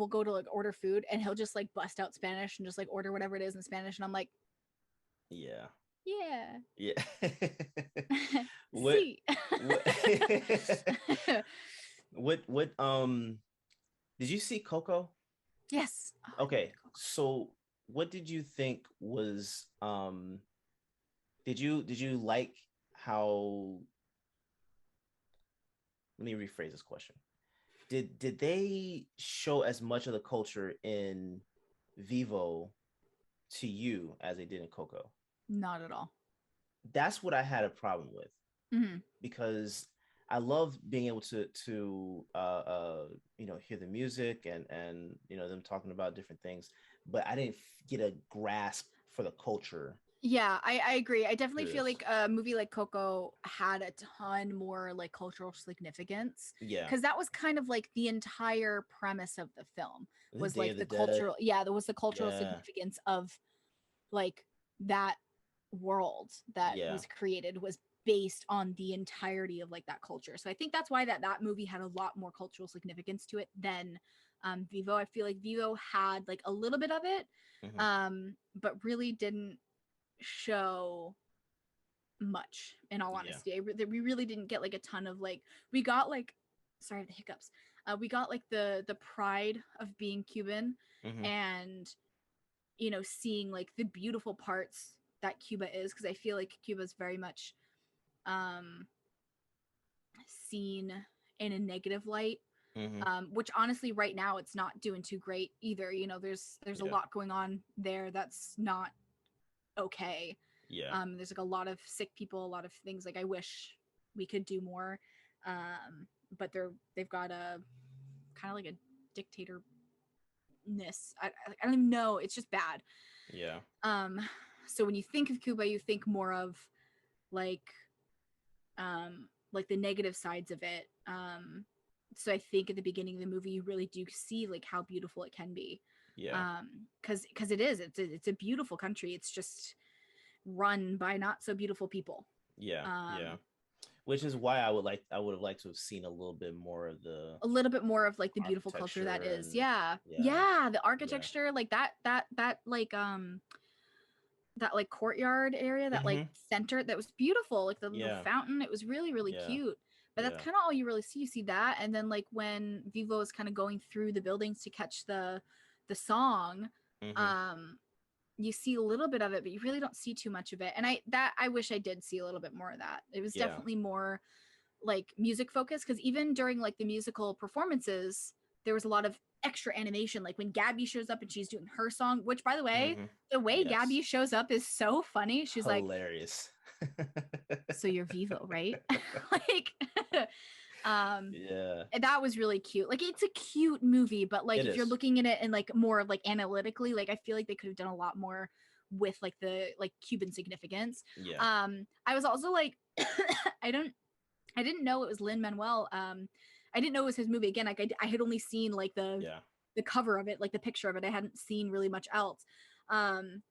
go to like order food, and he'll just like bust out Spanish and just like order whatever it is in Spanish, and I'm like, Yeah. Yeah. Yeah. what See. what what did you see Coco? Yes. Oh, I loved Okay, Coco. so what did you think was did you like how, let me rephrase this question. Did they show as much of the culture in Vivo to you as they did in Coco? Not at all. That's what I had a problem with, Hmm. because I love being able to hear the music and them talking about different things, but I didn't get a grasp for the culture Yeah, I agree. I definitely through feel this. like a movie like Coco had a ton more like cultural significance, Yeah, because that was kind of like the entire premise of the film the was Day like of the the Dead. cultural, yeah, there was the cultural Yeah, significance of like that world that yeah, was created was based on the entirety of like that culture. So I think that's why that movie had a lot more cultural significance to it than Vivo. I feel like Vivo had like a little bit of it, hmm, but really didn't show much, in all yeah, honesty. We really didn't get like a ton of like, we got like, sorry, the hiccups. We got like the pride of being Cuban, hmm, and seeing like the beautiful parts that Cuba is, because I feel like Cuba is very much um seen in a negative light, hmm, which honestly right now it's not doing too great either. There's a yeah, lot going on there that's not okay. yeah, There's like a lot of sick people, a lot of things. Like I wish we could do more, but they've got a kind of like a dictatorness. I don't even know. It's just bad. yeah, Um, so when you think of Cuba, you think more of like like the negative sides of it. So I think at the beginning of the movie, you really do see like how beautiful it can be, yeah, because it is. It's a beautiful country. It's just run by not so beautiful people. yeah, yeah. Um, Which is why I would have liked to have seen a little bit more of the a little bit more of like the beautiful culture that architecture is. and Yeah. yeah, Yeah, the yeah. architecture, like that that like courtyard area, that like Hmm. center, that was beautiful, like the little Yeah, fountain, it was really really yeah, cute. But that's yeah. kind of all you really see. You see that, and then like when Vivo is kind of going through the buildings to catch the song, Hmm. um you see a little bit of it, but you really don't see too much of it. And I wish I did see a little bit more of that. It was Yeah. definitely more like music focused, because even during like the musical performances there was a lot of extra animation, like when Gabby shows up and she's doing her song, which by the way, Hmm. the way Yes. Gabby shows up is so funny. She's like, Hilarious. so you're Vivo, right? Like um Yeah. and that was really cute. Like it's a cute movie, but like It if you're is. looking at it in like more like analytically, like I feel like they could have done a lot more with like the like Cuban significance. Yeah. I was also like I don't I didn't know it was Lin Manuel. I didn't know it was his movie. Again, like I had only seen like Yeah. the cover of it, like the picture of it. I hadn't seen really much else. Um,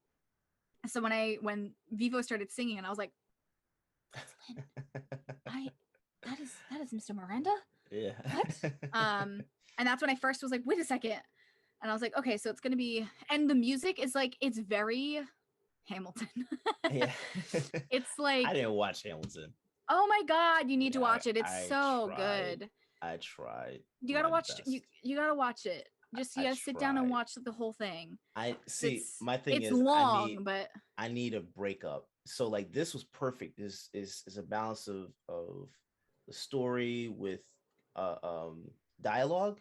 so when Vivo started singing, and I was like, "That's Lin. I that is Mr. Miranda. Yeah. What?" And that's when I first was like, "Wait a second," and I was like, "Okay, so it's gonna be." And the music is like it's very Hamilton. Yeah. It's I like, didn't watch Hamilton. oh my god, you need to Yeah, watch it. It's I so tried. good. I tried You gotta my watch best. you gotta watch it. Just I yeah, sit down and tried. watch the whole thing. I 'Cause see. My thing it's is, long, but I need a breakup. So like this was perfect. This is a balance of the story with uh um dialogue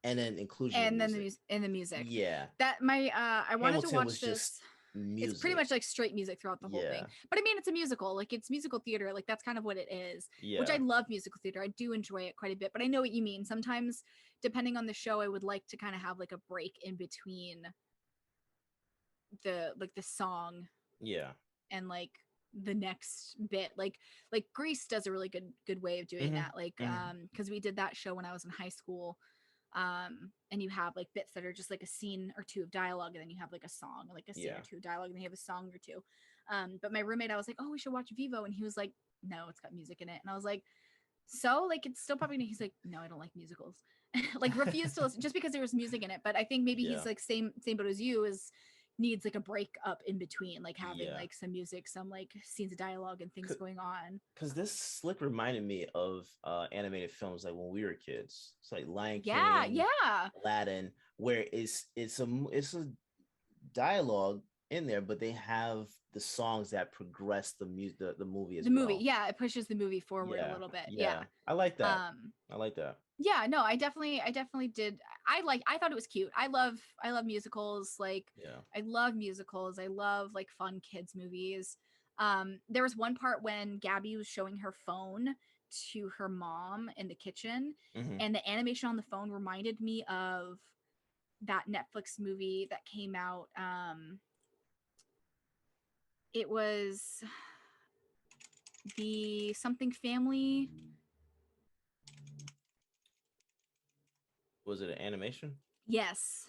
and then inclusion of and then music. the music. Yeah. That my I wanted to Hamilton was watch just this. It's pretty music. much like straight music throughout the whole thing. Yeah. But I mean, it's a musical. Like it's musical theater. Like that's kind of what it is. Which I Yeah. love musical theater. I do enjoy it quite a bit. But I know what you mean. Sometimes, depending on the show, I would like to kind of have like a break in between the song Yeah. and like the next bit. Like Grease does a really good way of doing Hmm. that. Like Hmm. because we did that show when I was in high school. And you have like bits that are just like a scene or two of dialogue, and then you have like a song, like a scene or Yeah. two of dialogue, and then you have a song or two. But my roommate, I was like, oh, we should watch Vivo, and he was like, no, it's got music in it, and I was like, so like it's still probably. He's like, no, I don't like musicals. Like refused to listen just because there was music in it. But I think maybe Yeah. he's like same boat as you, is needs like a break up in between, like having Yeah. like some music, some like scenes of dialogue and things going on. Because this slick reminded me of animated films like when we were kids. It's like Lion Yeah, King, yeah. Aladdin, where it's a dialogue in there, but they have the songs that progress the movie as The movie, well. yeah, it pushes the movie forward a Yeah, little bit. yeah, Yeah. I like that. Um, I like that. yeah, no, I definitely did. I thought it was cute. I love musicals. Like Yeah. I love musicals. I love like fun kids movies. There was one part when Gabby was showing her phone to her mom in the kitchen, Hmm. and the animation on the phone reminded me of that Netflix movie that came out. It was the something family. Was it an animation? Yes.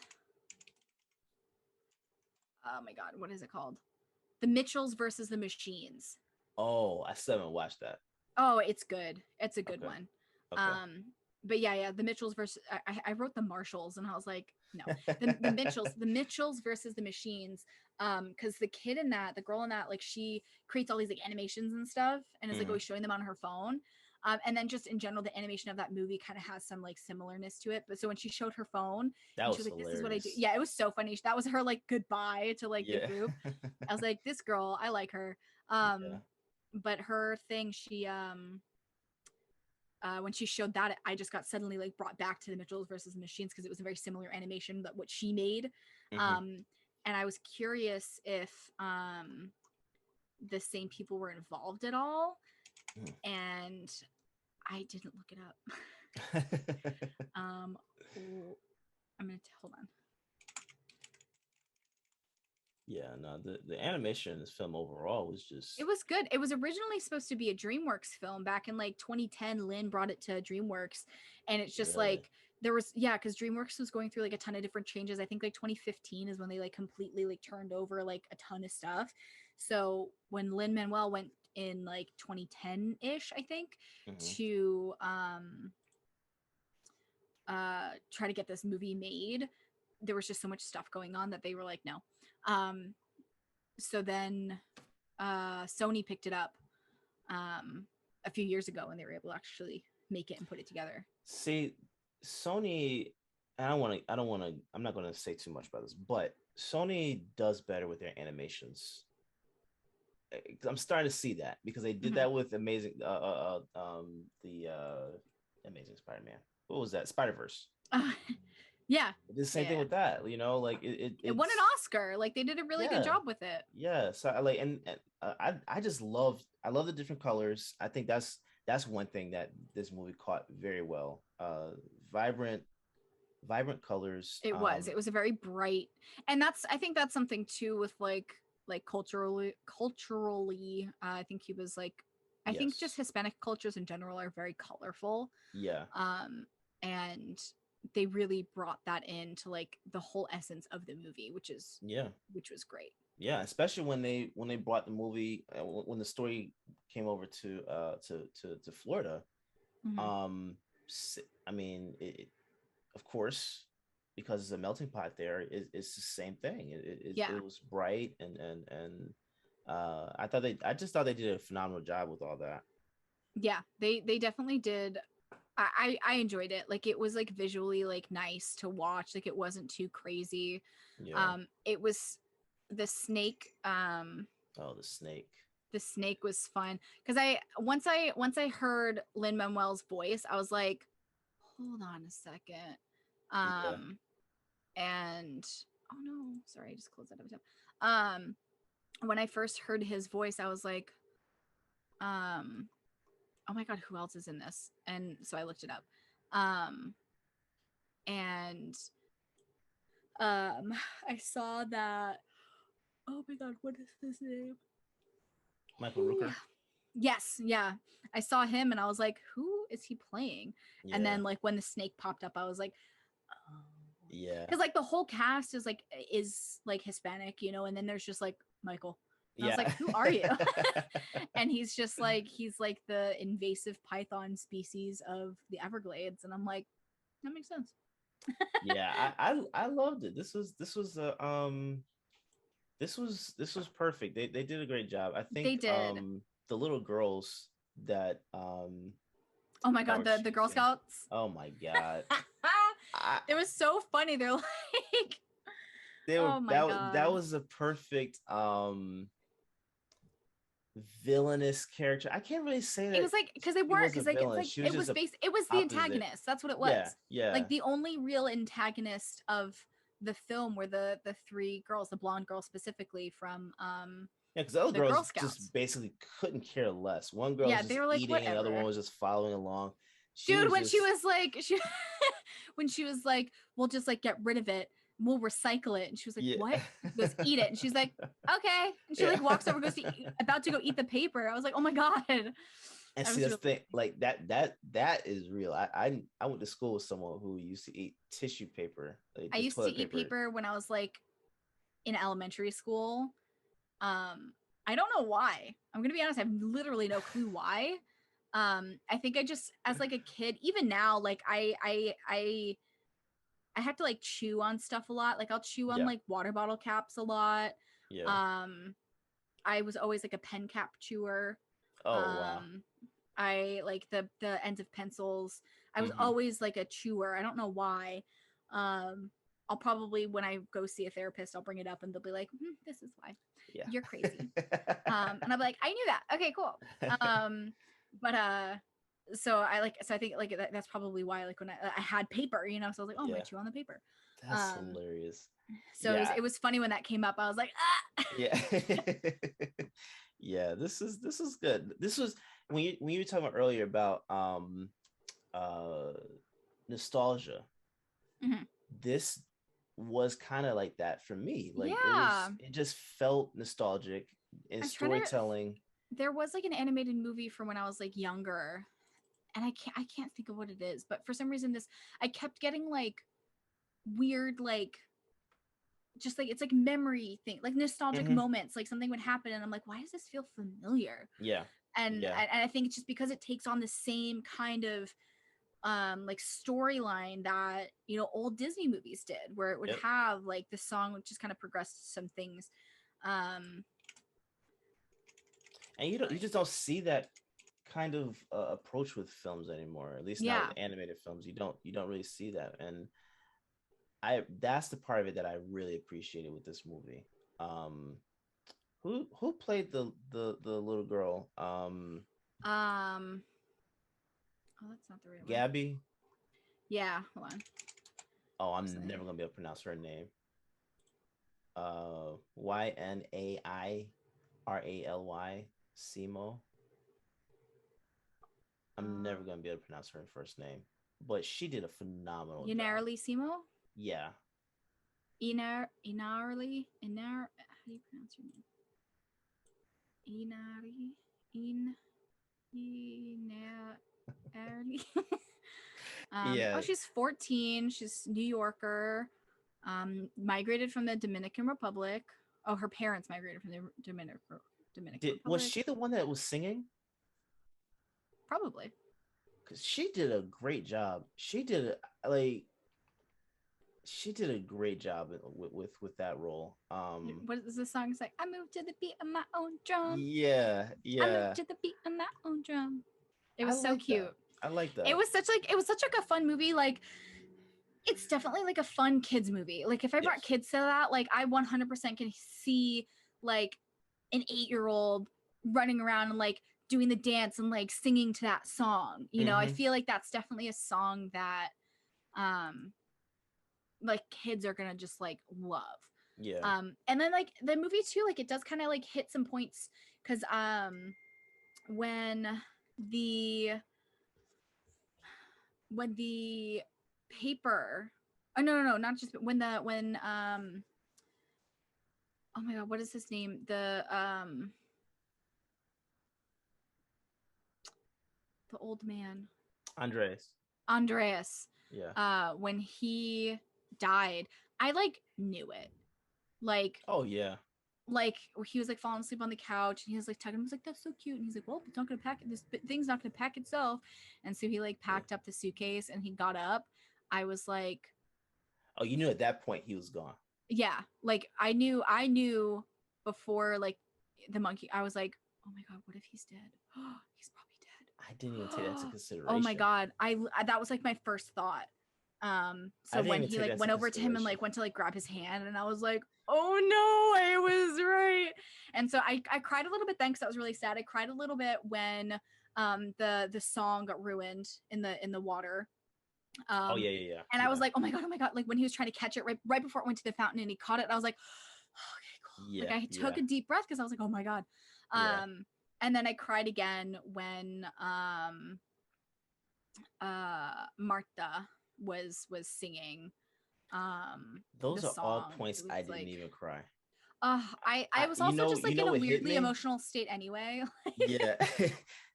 Oh my god, what is it called? The Mitchells versus the Machines. Oh, I still haven't watched that. Oh, it's good. It's a good Okay. one. Okay. But yeah, the Mitchells versus I wrote the Marshalls and I was like, no, the Mitchells versus the Machines. Because the kid in that, the girl in that, like she creates all these like animations and stuff, and is like Mhm. always showing them on her phone. And then just in general, the animation of that movie kind of has some like similarness to it. But so when she showed her phone That and she was was like, "This is what I do," hilarious. yeah, it was so funny. That was her like goodbye to like the Yeah. group. I was like, "This girl, I like her." Yeah. But her thing, she when she showed that, I just got suddenly like brought back to the Mitchells versus the Machines because it was a very similar animation that what she made. Mhm. And I was curious if the same people were involved at all, Mhm. and I didn't look it up. I'm gonna hold on. Yeah, no, the animation in this film overall was just It was good. It was originally supposed to be a DreamWorks film back in like 2010. Lynn brought it to DreamWorks, and it's just really. like there was because DreamWorks was going through like a ton of different changes. I think like 2015 is when they like completely like turned over like a ton of stuff. So when Lin Manuel went in like 2010 ish, I think, Mhm. to try to get this movie made, there was just so much stuff going on that they were like, no. So then Sony picked it up a few years ago, and they were able to actually make it and put it together. See, Sony, I'm not gonna say too much about this, but Sony does better with their animations. I'm starting to see that because they did that with Amazing the Amazing Spider-Man. What was that? Spider-Verse. Yeah, It did the same thing with that, like it won an it's Oscar. Like they did a really good yeah. job with it. Yeah, so I like and I just love the different colors. I think that's one thing that this movie caught very well. Vibrant colors. It was a very bright, and I think that's something too with like culturally. I think he was like, I think just Yes. Hispanic cultures in general are very colorful. Yeah. And they really brought that into like the whole essence of the movie, which Yeah. was great. Yeah, especially when they brought the movie when the story came over to Florida. Mhm. Um I mean, of course, because it's a melting pot there, it's the same thing. Yeah, It was bright and I just thought they did a phenomenal job with all that. yeah, they definitely did. I enjoyed it. Like it was like visually like nice to watch. Like it wasn't too crazy. Yeah. It was the snake. Oh, the snake. The snake was fun because I heard Lin Manuel's voice, I was like, hold on a second. Yeah. And oh no, sorry, I just closed that up. When I first heard his voice, I was like, oh my god, who else is in this? And so I looked it up. And I saw that. Oh my god, what is his name? Michael Rooker. Yes, yeah. I saw him and I was like, who is he playing? Yeah. And then like when the snake popped up, I was like, oh. Yeah. Because like the whole cast is like Hispanic, and then there's just like Michael. And I was like, who are you? And he's like the invasive python species of the Everglades. And I'm like, that makes sense. Yeah, I loved it. This was This was perfect. They did a great job. I They think did. the little girls that Oh my that god, were the Girl choosing. Scouts. Oh my god. I It was so funny. They're like, they were oh my that god. was a perfect villainous character. I can't really say It that was like because they she weren't was a because like it's villain. like She was just a it was the opposite. antagonist. That's what it Yeah, was. yeah, Like the only real antagonist of the film were the three girls, the blonde girl specifically from yeah. Because the other the Girl girls just Scouts. basically couldn't care less. One girl Yeah, was they just were like eating, and the other one whatever. was just following along. She Dude, was when she just was like when she was like, we'll just like get rid of it, we'll recycle it. And she was like, yeah, what? He goes, eat it. And she's like, okay. And she yeah. like walks over, goes to about to go eat the paper. I was like, oh my God. And That see, was that's really the thing. funny. Like that is real. I went to school with someone who used to eat tissue paper, like I the used to toilet eat paper. paper when I was like in elementary school. I don't know why. I'm gonna be honest, I have literally no clue why. I think I just as like a kid, even now, like I have to like chew on stuff a lot. Like I'll chew on Yeah, like water bottle caps a lot. yeah. Um, I was always like a pen cap chewer. Oh wow. Um, I like the ends of pencils. I was Mm-hmm. always like a chewer. I don't know why. Um, I'll probably when I go see a therapist, I'll bring it up and they'll be like, "This is why Yeah. you're crazy." And I'll be like, "I knew that. Okay, cool." But so I think like that's probably why like when I had paper, you know, so I was like, "Oh, I'm gonna Yeah. chew on the paper." That's Um, hilarious. so Yeah. it was funny when that came up. I was like, ah. Yeah. Yeah, this is good. This was when you were talking about earlier about uh nostalgia. Mhm. This was kind of like that for me. Like Yeah. it just felt nostalgic in I'm trying to. storytelling. There was like an animated movie from when I was like younger, and I can't think of what it is. But for some reason, this I kept getting like weird like just like it's like memory thing, like nostalgic Hmm. moments. Like something would happen, and I'm like, why does this feel familiar? Yeah. And Yeah. I think it's just because it takes on the same kind of like storyline that you know old Disney movies did, where it would Yep. have like the song would just kind of progress some things. Um, And you but just don't see that kind of approach with films anymore. At least not yeah, with animated films. You don't really see that. And I that's the part of it that I really appreciated with this movie. Um, who played the little girl? um, oh, that's not the right one. Gabby. Yeah, hold on. Oh, I'm Actually, never gonna be able to pronounce her name. Ynairally Simo. I'm never gonna be able to pronounce her first name, but she did a phenomenal job. Inarly Simo, Yeah, Inar. How do you pronounce your name? Inari, Inarly. Oh, yeah. she's 14. She's New Yorker. Migrated from the Dominican Republic. Oh, her parents migrated from the Dominican Was Republic. she the one that was singing? Probably. Because she did a great job. Like she did a great job with that role. What is the song? It's like, I moved to the beat of my own drum. Yeah, I moved yeah. to the beat of my own drum. It I was so like that. cute. I like It that. was such like a fun movie. Like it's definitely like a fun kids movie. Like if I brought Yes. kids to that, like I 100% can see like an 8-year-old running around and like doing the dance and like singing to that song. You know, I Mm-hmm. feel like that's definitely a song that um like kids are gonna just like love. Yeah. And then like the movie too, like it does kind of like hit some points because when the when the paper oh no not just when oh my god, what is his name, the old man, Andres. Andreas, Yeah. when he died, I like knew it, like Oh yeah. he was like falling asleep on the couch and he was like tugging him. I was like, that's so cute. And he's like, well, it's not gonna pack it. This thing's not gonna pack itself. And so he like Yeah. packed up the suitcase and he got up. I was like, Oh, you knew at that point he was gone. yeah, like I knew before like the monkey, I was like, oh my god, what if he's dead? He's probably dead. I didn't even take that into consideration. Oh my god, that was like my first thought. So when he like went over to him and like went to like grab his hand, and I was like, oh no, I was right. And so I cried a little bit then because that was really sad. I cried a little bit when the song got ruined in the water. Oh yeah. And I was like, oh my god, like when he was trying to catch it right before it went to the fountain and he caught it, I was like, oh, okay, cool. Like I took a deep breath because I was like, oh my god. And then I cried again when Martha was singing those are song. all points I didn't even cry. I was also just like in a weirdly emotional state anyway. Yeah.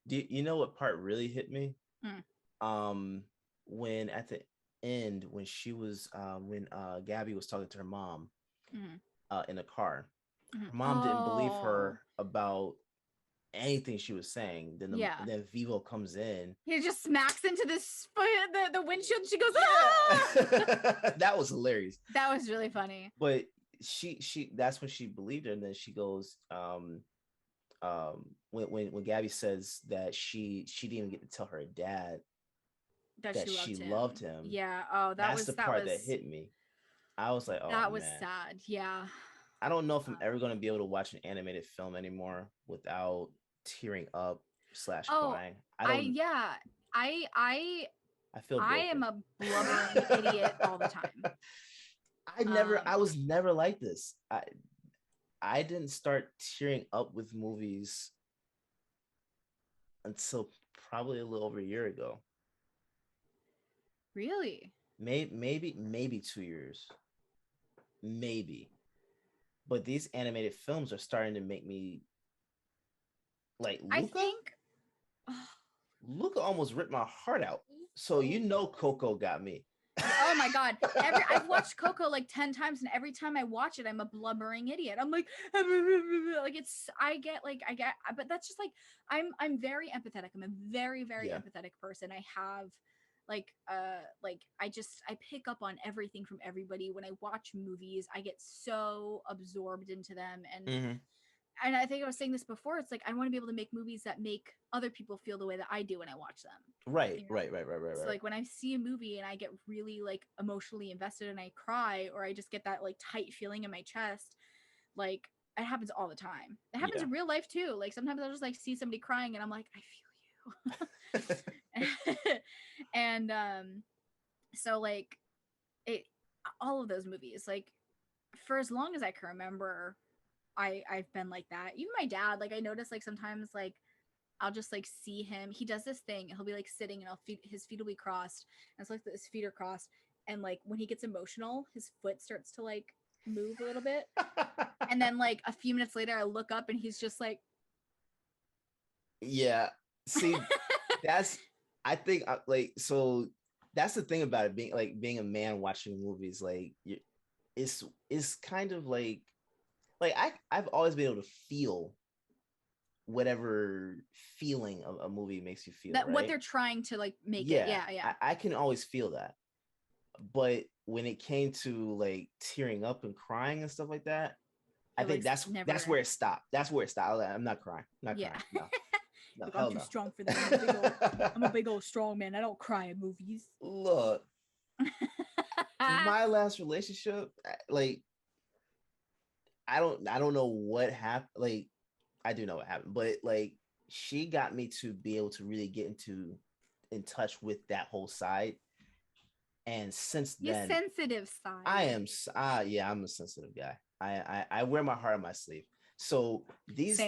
Do you know what part really hit me? When at the end, when she was when Gabby was talking to her mom in the car, her mom didn't believe her about anything she was saying. Then Vivo comes in. He just smacks into the windshield. And she goes, ah! That was hilarious. That was really funny. But she that's when she believed her, and then she goes when Gabby says that she didn't even get to tell her dad that she loved him. Yeah. Oh, that's the part that hit me. I was like, oh, that was sad. Yeah. I don't know if I'm ever going to be able to watch an animated film anymore without tearing up / crying. I feel broken. I am a blubbering idiot all the time. I was never like this. I didn't start tearing up with movies until probably a little over a year ago. Really? Maybe 2 years. Maybe. But these animated films are starting to make me like Luca. I think Luca almost ripped my heart out. So Coco got me. Oh my god. I've watched Coco like 10 times, and every time I watch it, I'm a blubbering idiot. I'm like, like but that's just like I'm very empathetic. I'm a very, very empathetic person. I have I pick up on everything from everybody. When I watch movies, I get so absorbed into them, and I think I was saying this before, it's like I want to be able to make movies that make other people feel the way that I do when I watch them. Right. So like when I see a movie and I get really like emotionally invested and I cry, or I just get that like tight feeling in my chest, like it happens all the time. It happens in real life too. Like sometimes I'll just like see somebody crying and I'm like, I feel you. And so like all of those movies, like for as long as I can remember, I've been like that. Even my dad, like I notice like sometimes like I'll just like see him. He does this thing. He'll be like sitting and his feet will be crossed. And it's like his feet are crossed. And like when he gets emotional, his foot starts to like move a little bit. And then like a few minutes later, I look up and he's just like, yeah. See, I think so that's the thing about it, being a man watching movies. Like it's kind of like I've always been able to feel whatever feeling a movie makes you feel, that right? What they're trying to like make it. Yeah. I can always feel that. But when it came to like tearing up and crying and stuff like that, I think that's where it stopped. That's where it stopped. I'm not crying. Crying. No. No, I'm too strong for that. I'm a big old strong man. I don't cry in movies. Look, my last relationship, like I don't know what happened. Like I do know what happened, but like she got me to be able to really get in touch with that whole side. And since then, your sensitive side. I'm a sensitive guy. I wear my heart on my sleeve. So these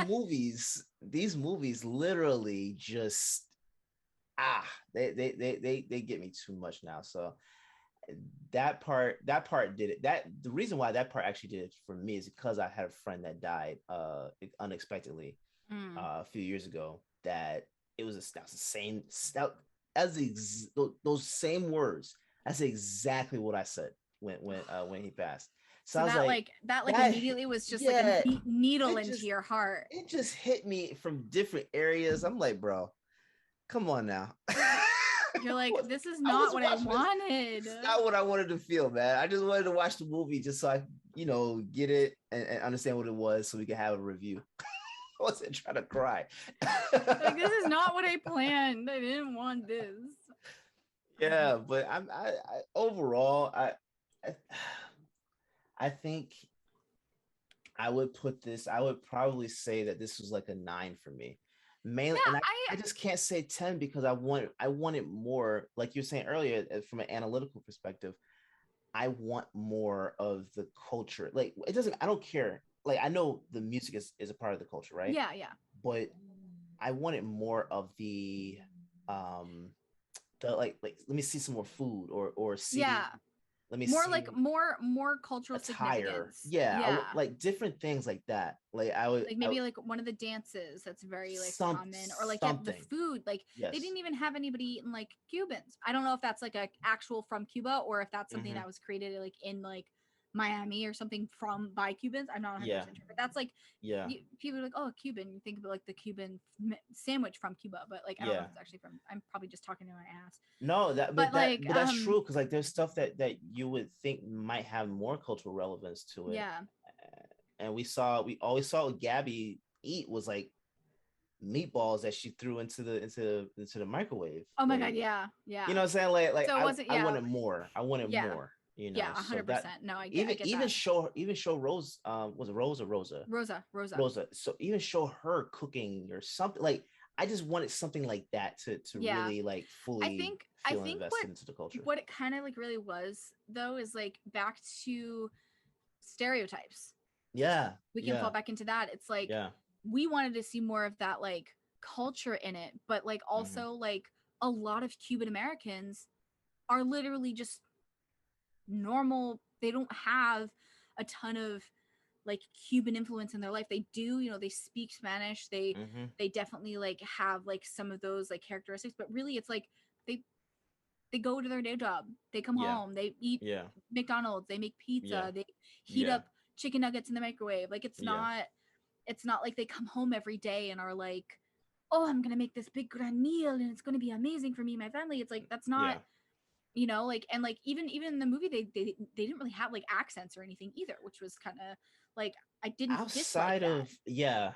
movies literally just they get me too much now. So that part did it. The reason why that part actually did it for me is because I had a friend that died unexpectedly a few years ago. That it was the same those same words. That's exactly what I said when he passed. So I was that immediately was just like a needle into your heart. It just hit me from different areas. I'm like, bro, come on now. You're like, this is not what I wanted. It's not what I wanted to feel, man. I just wanted to watch the movie just so get it and understand what it was so we can have a review. I wasn't trying to cry. Like, this is not what I planned. I didn't want this. Yeah, but I overall, I I think I would probably say that this was like a 9 for me. Mainly, Yeah, and I just can't say 10 because I wanted more, like you were saying earlier, from an analytical perspective. I want more of the culture. Like I don't care. Like I know the music is a part of the culture, right? yeah, yeah. But I wanted more of um like let me see some more food or see Yeah. let me More see like more cultural attire. significance. Yeah, Yeah. like different things like that. Like Like maybe like one of the dances that's very like common, or like the something. food. Like they Yes. didn't even have anybody eating like Cubans. I don't know if that's like a actual from Cuba or if that's something Mhm. that was created like in like Miami or something from by Cubans. I'm not 100% Yeah. sure, but that's like Yeah. people are like, oh, Cuban. You think about like the Cuban sandwich from Cuba, but like I don't know Yeah. if it's actually from. I'm probably just talking to my ass. No, But like, but that's true because like there's stuff that you would think might have more cultural relevance to it. yeah. And we always saw what Gabby eat was like meatballs that she threw into the microwave. Oh my Like, god, yeah, yeah. you know what I'm saying? Like So it wasn't, I yeah, wanted more. I wanted yeah, more, yeah, So that 100%. No, I even get that. show Rose, was it Rose or Rosa? Rosa. Rosa. So even show her cooking or something. Like I just wanted something like that to Yeah. really like I fully think feel invested into the culture. what it kind of like really was though is like back to stereotypes. Yeah. We can fall back into that. It's like Yeah. we wanted to see more of that like culture in it, but like also like a lot of Cuban Americans are literally just normal. They don't have a ton of like Cuban influence in their life. They do, they speak Spanish. They definitely like have like some of those like characteristics, but really it's like they they go to their day job. They come Yeah. home, they eat Yeah. McDonald's, they make pizza, Yeah. they heat Yeah. up chicken nuggets in the microwave. Like Yeah. it's not like they come home every day and are like, "Oh, I'm going to make this big grand meal and it's going to be amazing for me and my family." It's like that's not, like, and like even in the movie they didn't really have like accents or anything either, which was kind of like I didn't dislike Outside that. of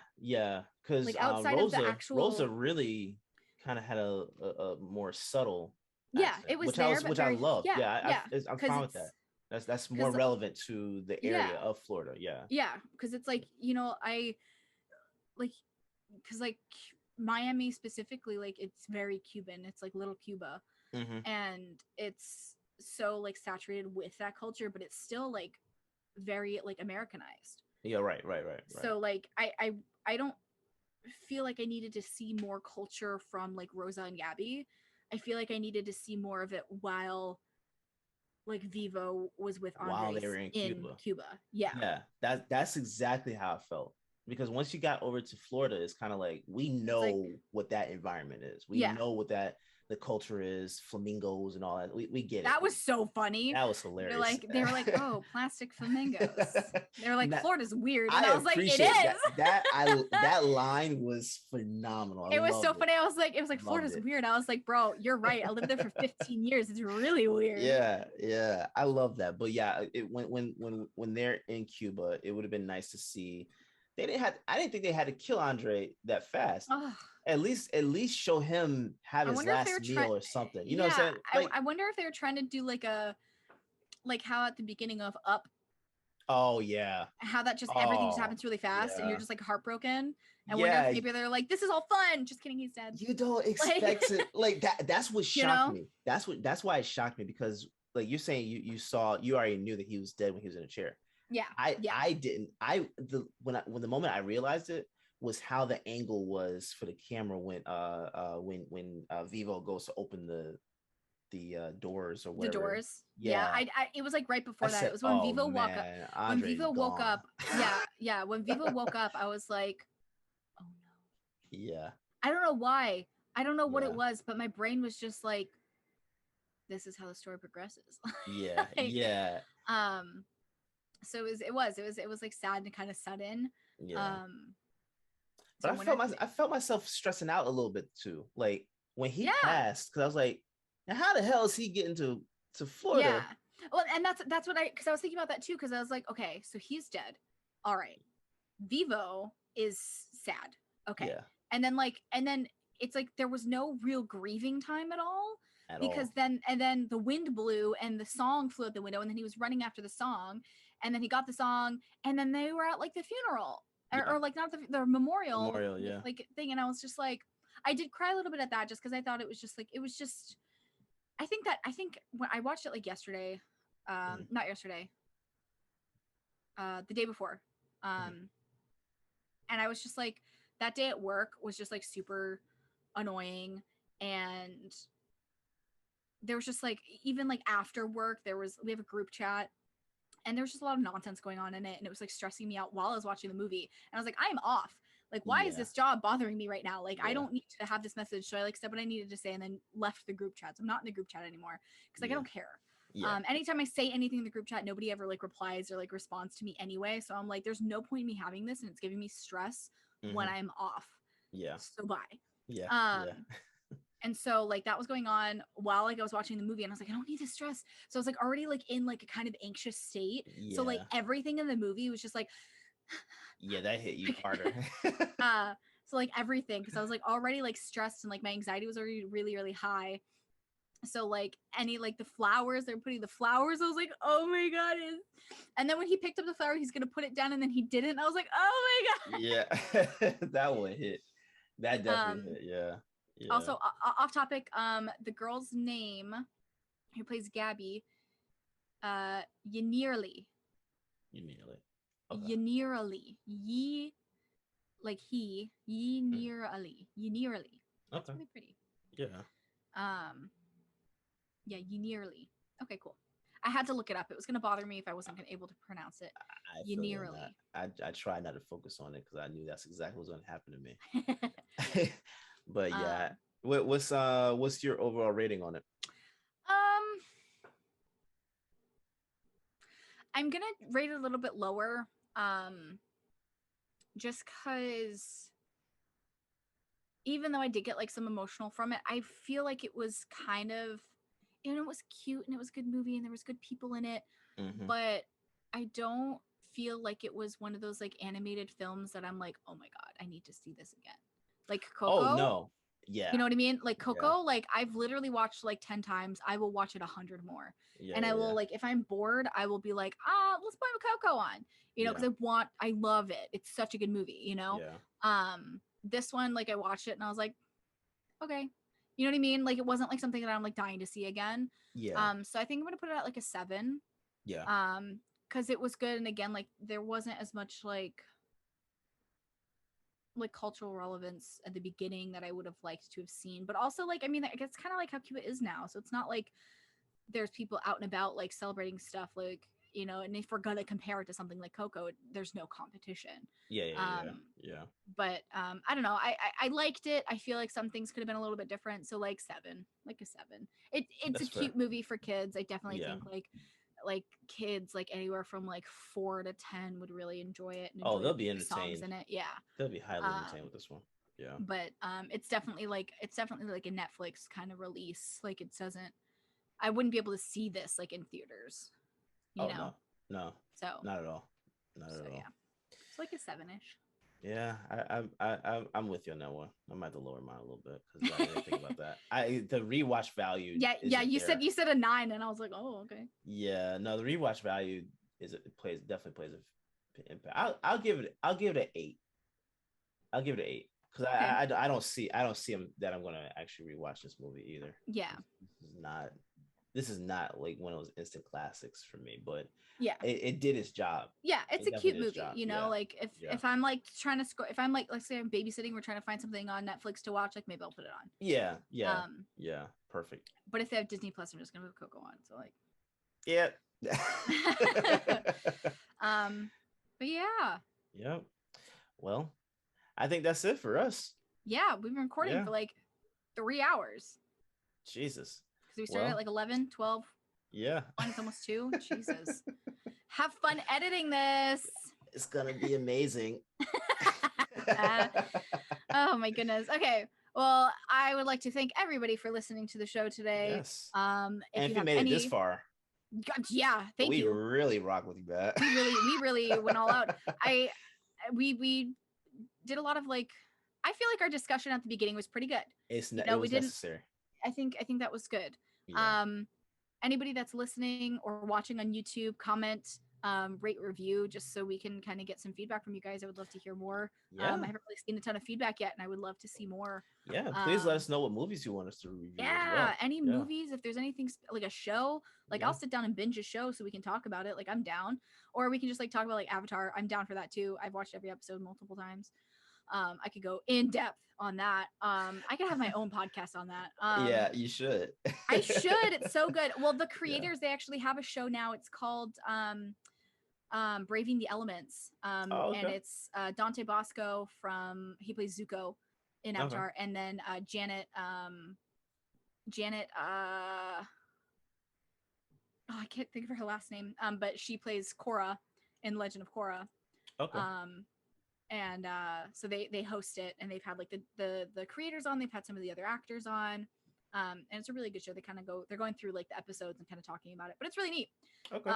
because Like outside of the Rosa actual, really kind of had a more subtle yeah, accent, it was there, but which I very, love. yeah, Yeah, yeah, I'm because fine with that. That's more because relevant to the yeah, area of Florida. Yeah. yeah, because it's like I like because like Miami specifically, like it's very Cuban. It's like little Cuba, Mm-hmm. and it's so like saturated with that culture, but it's still like very like Americanized. Yeah. Right. So like I don't feel like I needed to see more culture from like Rosa and Gabby. I feel like I needed to see more of it while like Vivo was with While they Andres were in in Cuba. Cuba. Yeah. Yeah, that's exactly how I felt. Because once you got over to Florida, it's kind of like we It's like, know what that environment is. We yeah. know what the culture is, flamingos and all that. We get it. That was so funny. That was hilarious. They were like, oh, plastic flamingos. They were like, Florida's weird. And I was like, it appreciate is. that line was phenomenal. It was so funny. It was like, Loved Florida's it. weird. I was like, bro, you're right. I lived there for 15 years. It's really weird. Yeah, I love that. But yeah, when they're in Cuba, it would have been nice to see. I didn't think they had to kill Andre that fast. Ugh. At least show him have his last meal or something. You know what I'm saying? Like, I wonder if they were trying to do like how at the beginning of Up, oh yeah, how that just everything just happens really fast and you're just like heartbroken. I wonder if maybe they're like, this is all fun. Just kidding, he's dead. You don't expect it like that. That's what shocked me. That's why it shocked me, because like you're saying you already knew that he was dead when he was in a chair. Yeah. I didn't. When the moment I realized it was how the angle was for the camera when Vivo goes to open the doors or whatever. The doors. Yeah. I it was like right before that. It was when Vivo woke up. When Vivo woke up. Yeah. When Vivo woke up, I was like, oh no. Yeah. I don't know why. I don't know what it was, but my brain was just like, this is how the story progresses. Yeah. Yeah. So it was like sad and kind of sudden. Yeah. So but I felt myself stressing out a little bit too. Like when he passed, because I was like, now how the hell is he getting to Florida? Well, and that's what because I was thinking about that too, because I was like, okay, so he's dead. All right. Vivo is sad. Okay. Yeah, And then it's like there was no real grieving time at all. at Because all. then the wind blew and the song flew out the window, and then he was running after the song, and then he got the song, and then they were at like the funeral Yeah, or like not the memorial Memorial. Yeah. like thing, and I was just like, I did cry a little bit at that just because I thought it was just like it was just I think when I watched it like yesterday, Mhm. not yesterday, the day before, Mhm. and I was just like that day at work was just like super annoying, and there was just like even like after work we have a group chat, and there was just a lot of nonsense going on in it, and it was like stressing me out while I was watching the movie, and I was like, I'm off. Like, why is Yeah, this job bothering me right now? Like, I yeah, don't need to have this message. So I like said what I needed to say and then left the group chat. So I'm not in the group chat anymore because like I yeah, don't care. yeah, Anytime I say anything in the group chat, nobody ever like replies or like responds to me anyway. So I'm like, there's no point in me having this, and it's giving me stress when hmm, I'm off. yeah, So bye. yeah, Um, yeah, and so like that was going on while like I was watching the movie, and I was like, I don't need this stress. So I was like already like in like a kind of anxious state. So like yeah, everything in the movie was just like yeah. That hit you harder. uh so like everything, because I was like already like stressed, and like my anxiety was already really, really high. So like any like the flowers, they're putting the flowers, I was like, oh my god. And then when he picked up the flower, he's gonna put it down, and then he didn't. I was like, oh my god. Yeah, that one hit. That definitely um hit. Yeah, yeah. Also off topic, the girl's name who plays Gabby, Yanirli. Immediately. Okay. Yanirli. Ye like he, Mm. Yanirli. Yanirli. That's Okay. really pretty. Yeah. Um yeah, Yanirli. Okay, cool. I had to look it up. It was gonna bother me if I wasn't gonna able to pronounce it. I feel you on that. Yanirli. I try not to focus on it because I knew that's exactly what's going to happen to me. But yeah, um what's your overall rating on it? um I'm gonna rate it a little bit lower. Just cause even though I did get like some emotional from it, I feel like it was kind of, you know, it was cute and it was a good movie and there was good people in it, Hmm. but I don't feel like it was one of those like animated films that I'm like, oh my god, I need to see this again. Like Oh Coco, no. you Yeah. know what I mean? Like Yeah. Coco, like I've literally watched like 10 times. I will watch it 100 more. Yeah. And I Yeah. will Yeah. like if I'm bored, I will be like, let's put Coco on. You know, Yeah. because I love it. It's such a good movie, you know? Yeah. This one, like I watched it and I was like, okay. You know what I mean? Like it wasn't like something that I'm like dying to see again. Yeah. So I think I'm gonna put it at like a 7. Yeah. Because it was good, and again, like there wasn't as much like cultural relevance at the beginning that I would have liked to have seen. But also like I mean, like, it's kind of like how Cuba is now. So it's not like there's people out and about like celebrating stuff like, you know, and if we're gonna compare it to something like Coco, there's no competition. Yeah. Yeah. Yeah. Um Yeah. but I don't know. I liked it. I feel like some things could have been a little bit different. So like 7, like a 7. It's a That's fair. cute movie for kids. I definitely Yeah. think like kids like anywhere from like 4 to 10 would really enjoy it and Oh, enjoy they'll be the songs entertained. in it. Yeah. They'll be highly entertained with Um this one. Yeah. but it's definitely like a Netflix kind of release. Like it doesn't, I wouldn't be able to see this like in theaters, you Oh know. no. No. So Not at all. Not at yeah. all. It's like a 7-ish. Yeah, I'm with you on that one. I might have to lower mine a little bit because I didn't think about that. The rewatch value Yeah, isn't you there. said a 9 and I was like, "Oh, okay." Yeah, no, the rewatch value definitely plays a impact. I'll give it an 8. I'll give it an 8 because Okay. I don't see that I'm gonna actually rewatch this movie either. Yeah. This is not like one of those instant classics for me, but Yeah. it did its job. Yeah, it's It a cute definitely did its movie, job. you know, Yeah, like yeah, if I'm like trying to if I'm like let's say I'm babysitting, we're trying to find something on Netflix to watch, like maybe I'll put it on. yeah, yeah, Um yeah. Perfect. but if they have Disney Plus, I'm just going to put Coco on. So like Yeah. but yeah. Yep. Well, I think that's it for us. Yeah, we've been recording Yeah. for like 3 hours. Jesus. Cuz we started Well, at like 11, 12, yeah. 1, it's almost 2. Jesus. Have fun editing this. It's gonna be amazing. Oh my goodness. Okay. Well, I would like to thank everybody for listening to the show today. Yes. If And you if you have made it any this far, God, yeah, thank we you. really rock with you, man. We really went all out. We did a lot of like. I feel like our discussion at the beginning was pretty good. It we was didn't. necessary. I think that was good. Yeah. Anybody that's listening or watching on YouTube, comment, rate, review, just so we can kind of get some feedback from you guys. I would love to hear more. Yeah. I haven't really seen a ton of feedback yet, and I would love to see more. Yeah, please let us know what movies you want us to review. Yeah, as well. any movies, if there's anything like a show, like I'll sit down and binge a show so we can talk about it. Like I'm down, or we can just like talk about like Avatar. I'm down for that too. I've watched every episode multiple times. I could go in depth on that. I could have my own podcast on that. Yeah, you should. I should. It's so good. Well, the creators, they actually have a show now. It's called Braving the Elements. Okay. And it's Dante Bosco he plays Zuko in Avatar, and then Janet I can't think of her last name. But she plays Korra in Legend of Korra. Okay. And so they host it, and they've had like the creators on, they've had some of the other actors on, and it's a really good show. They're going through like the episodes and kind of talking about it, but it's really neat. Okay.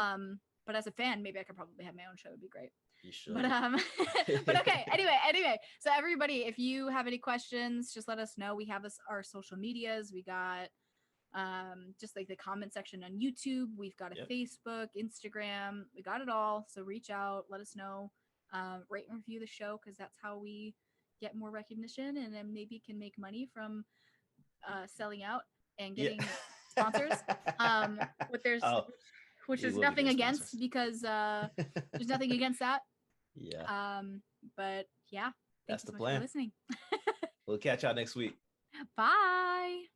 But as a fan, maybe I could probably have my own show. It'd be great. You should. But okay. Anyway, so everybody, if you have any questions, just let us know. We have our social medias. We got just like the comment section on YouTube. We've got a Facebook, Instagram. We got it all. So reach out, let us know. Rate and review the show, because that's how we get more recognition, and then maybe can make money from selling out and getting sponsors. Which there's nothing against, because there's nothing against that. Yeah. But yeah, that's the so plan. for listening. We'll catch y'all next week. Bye.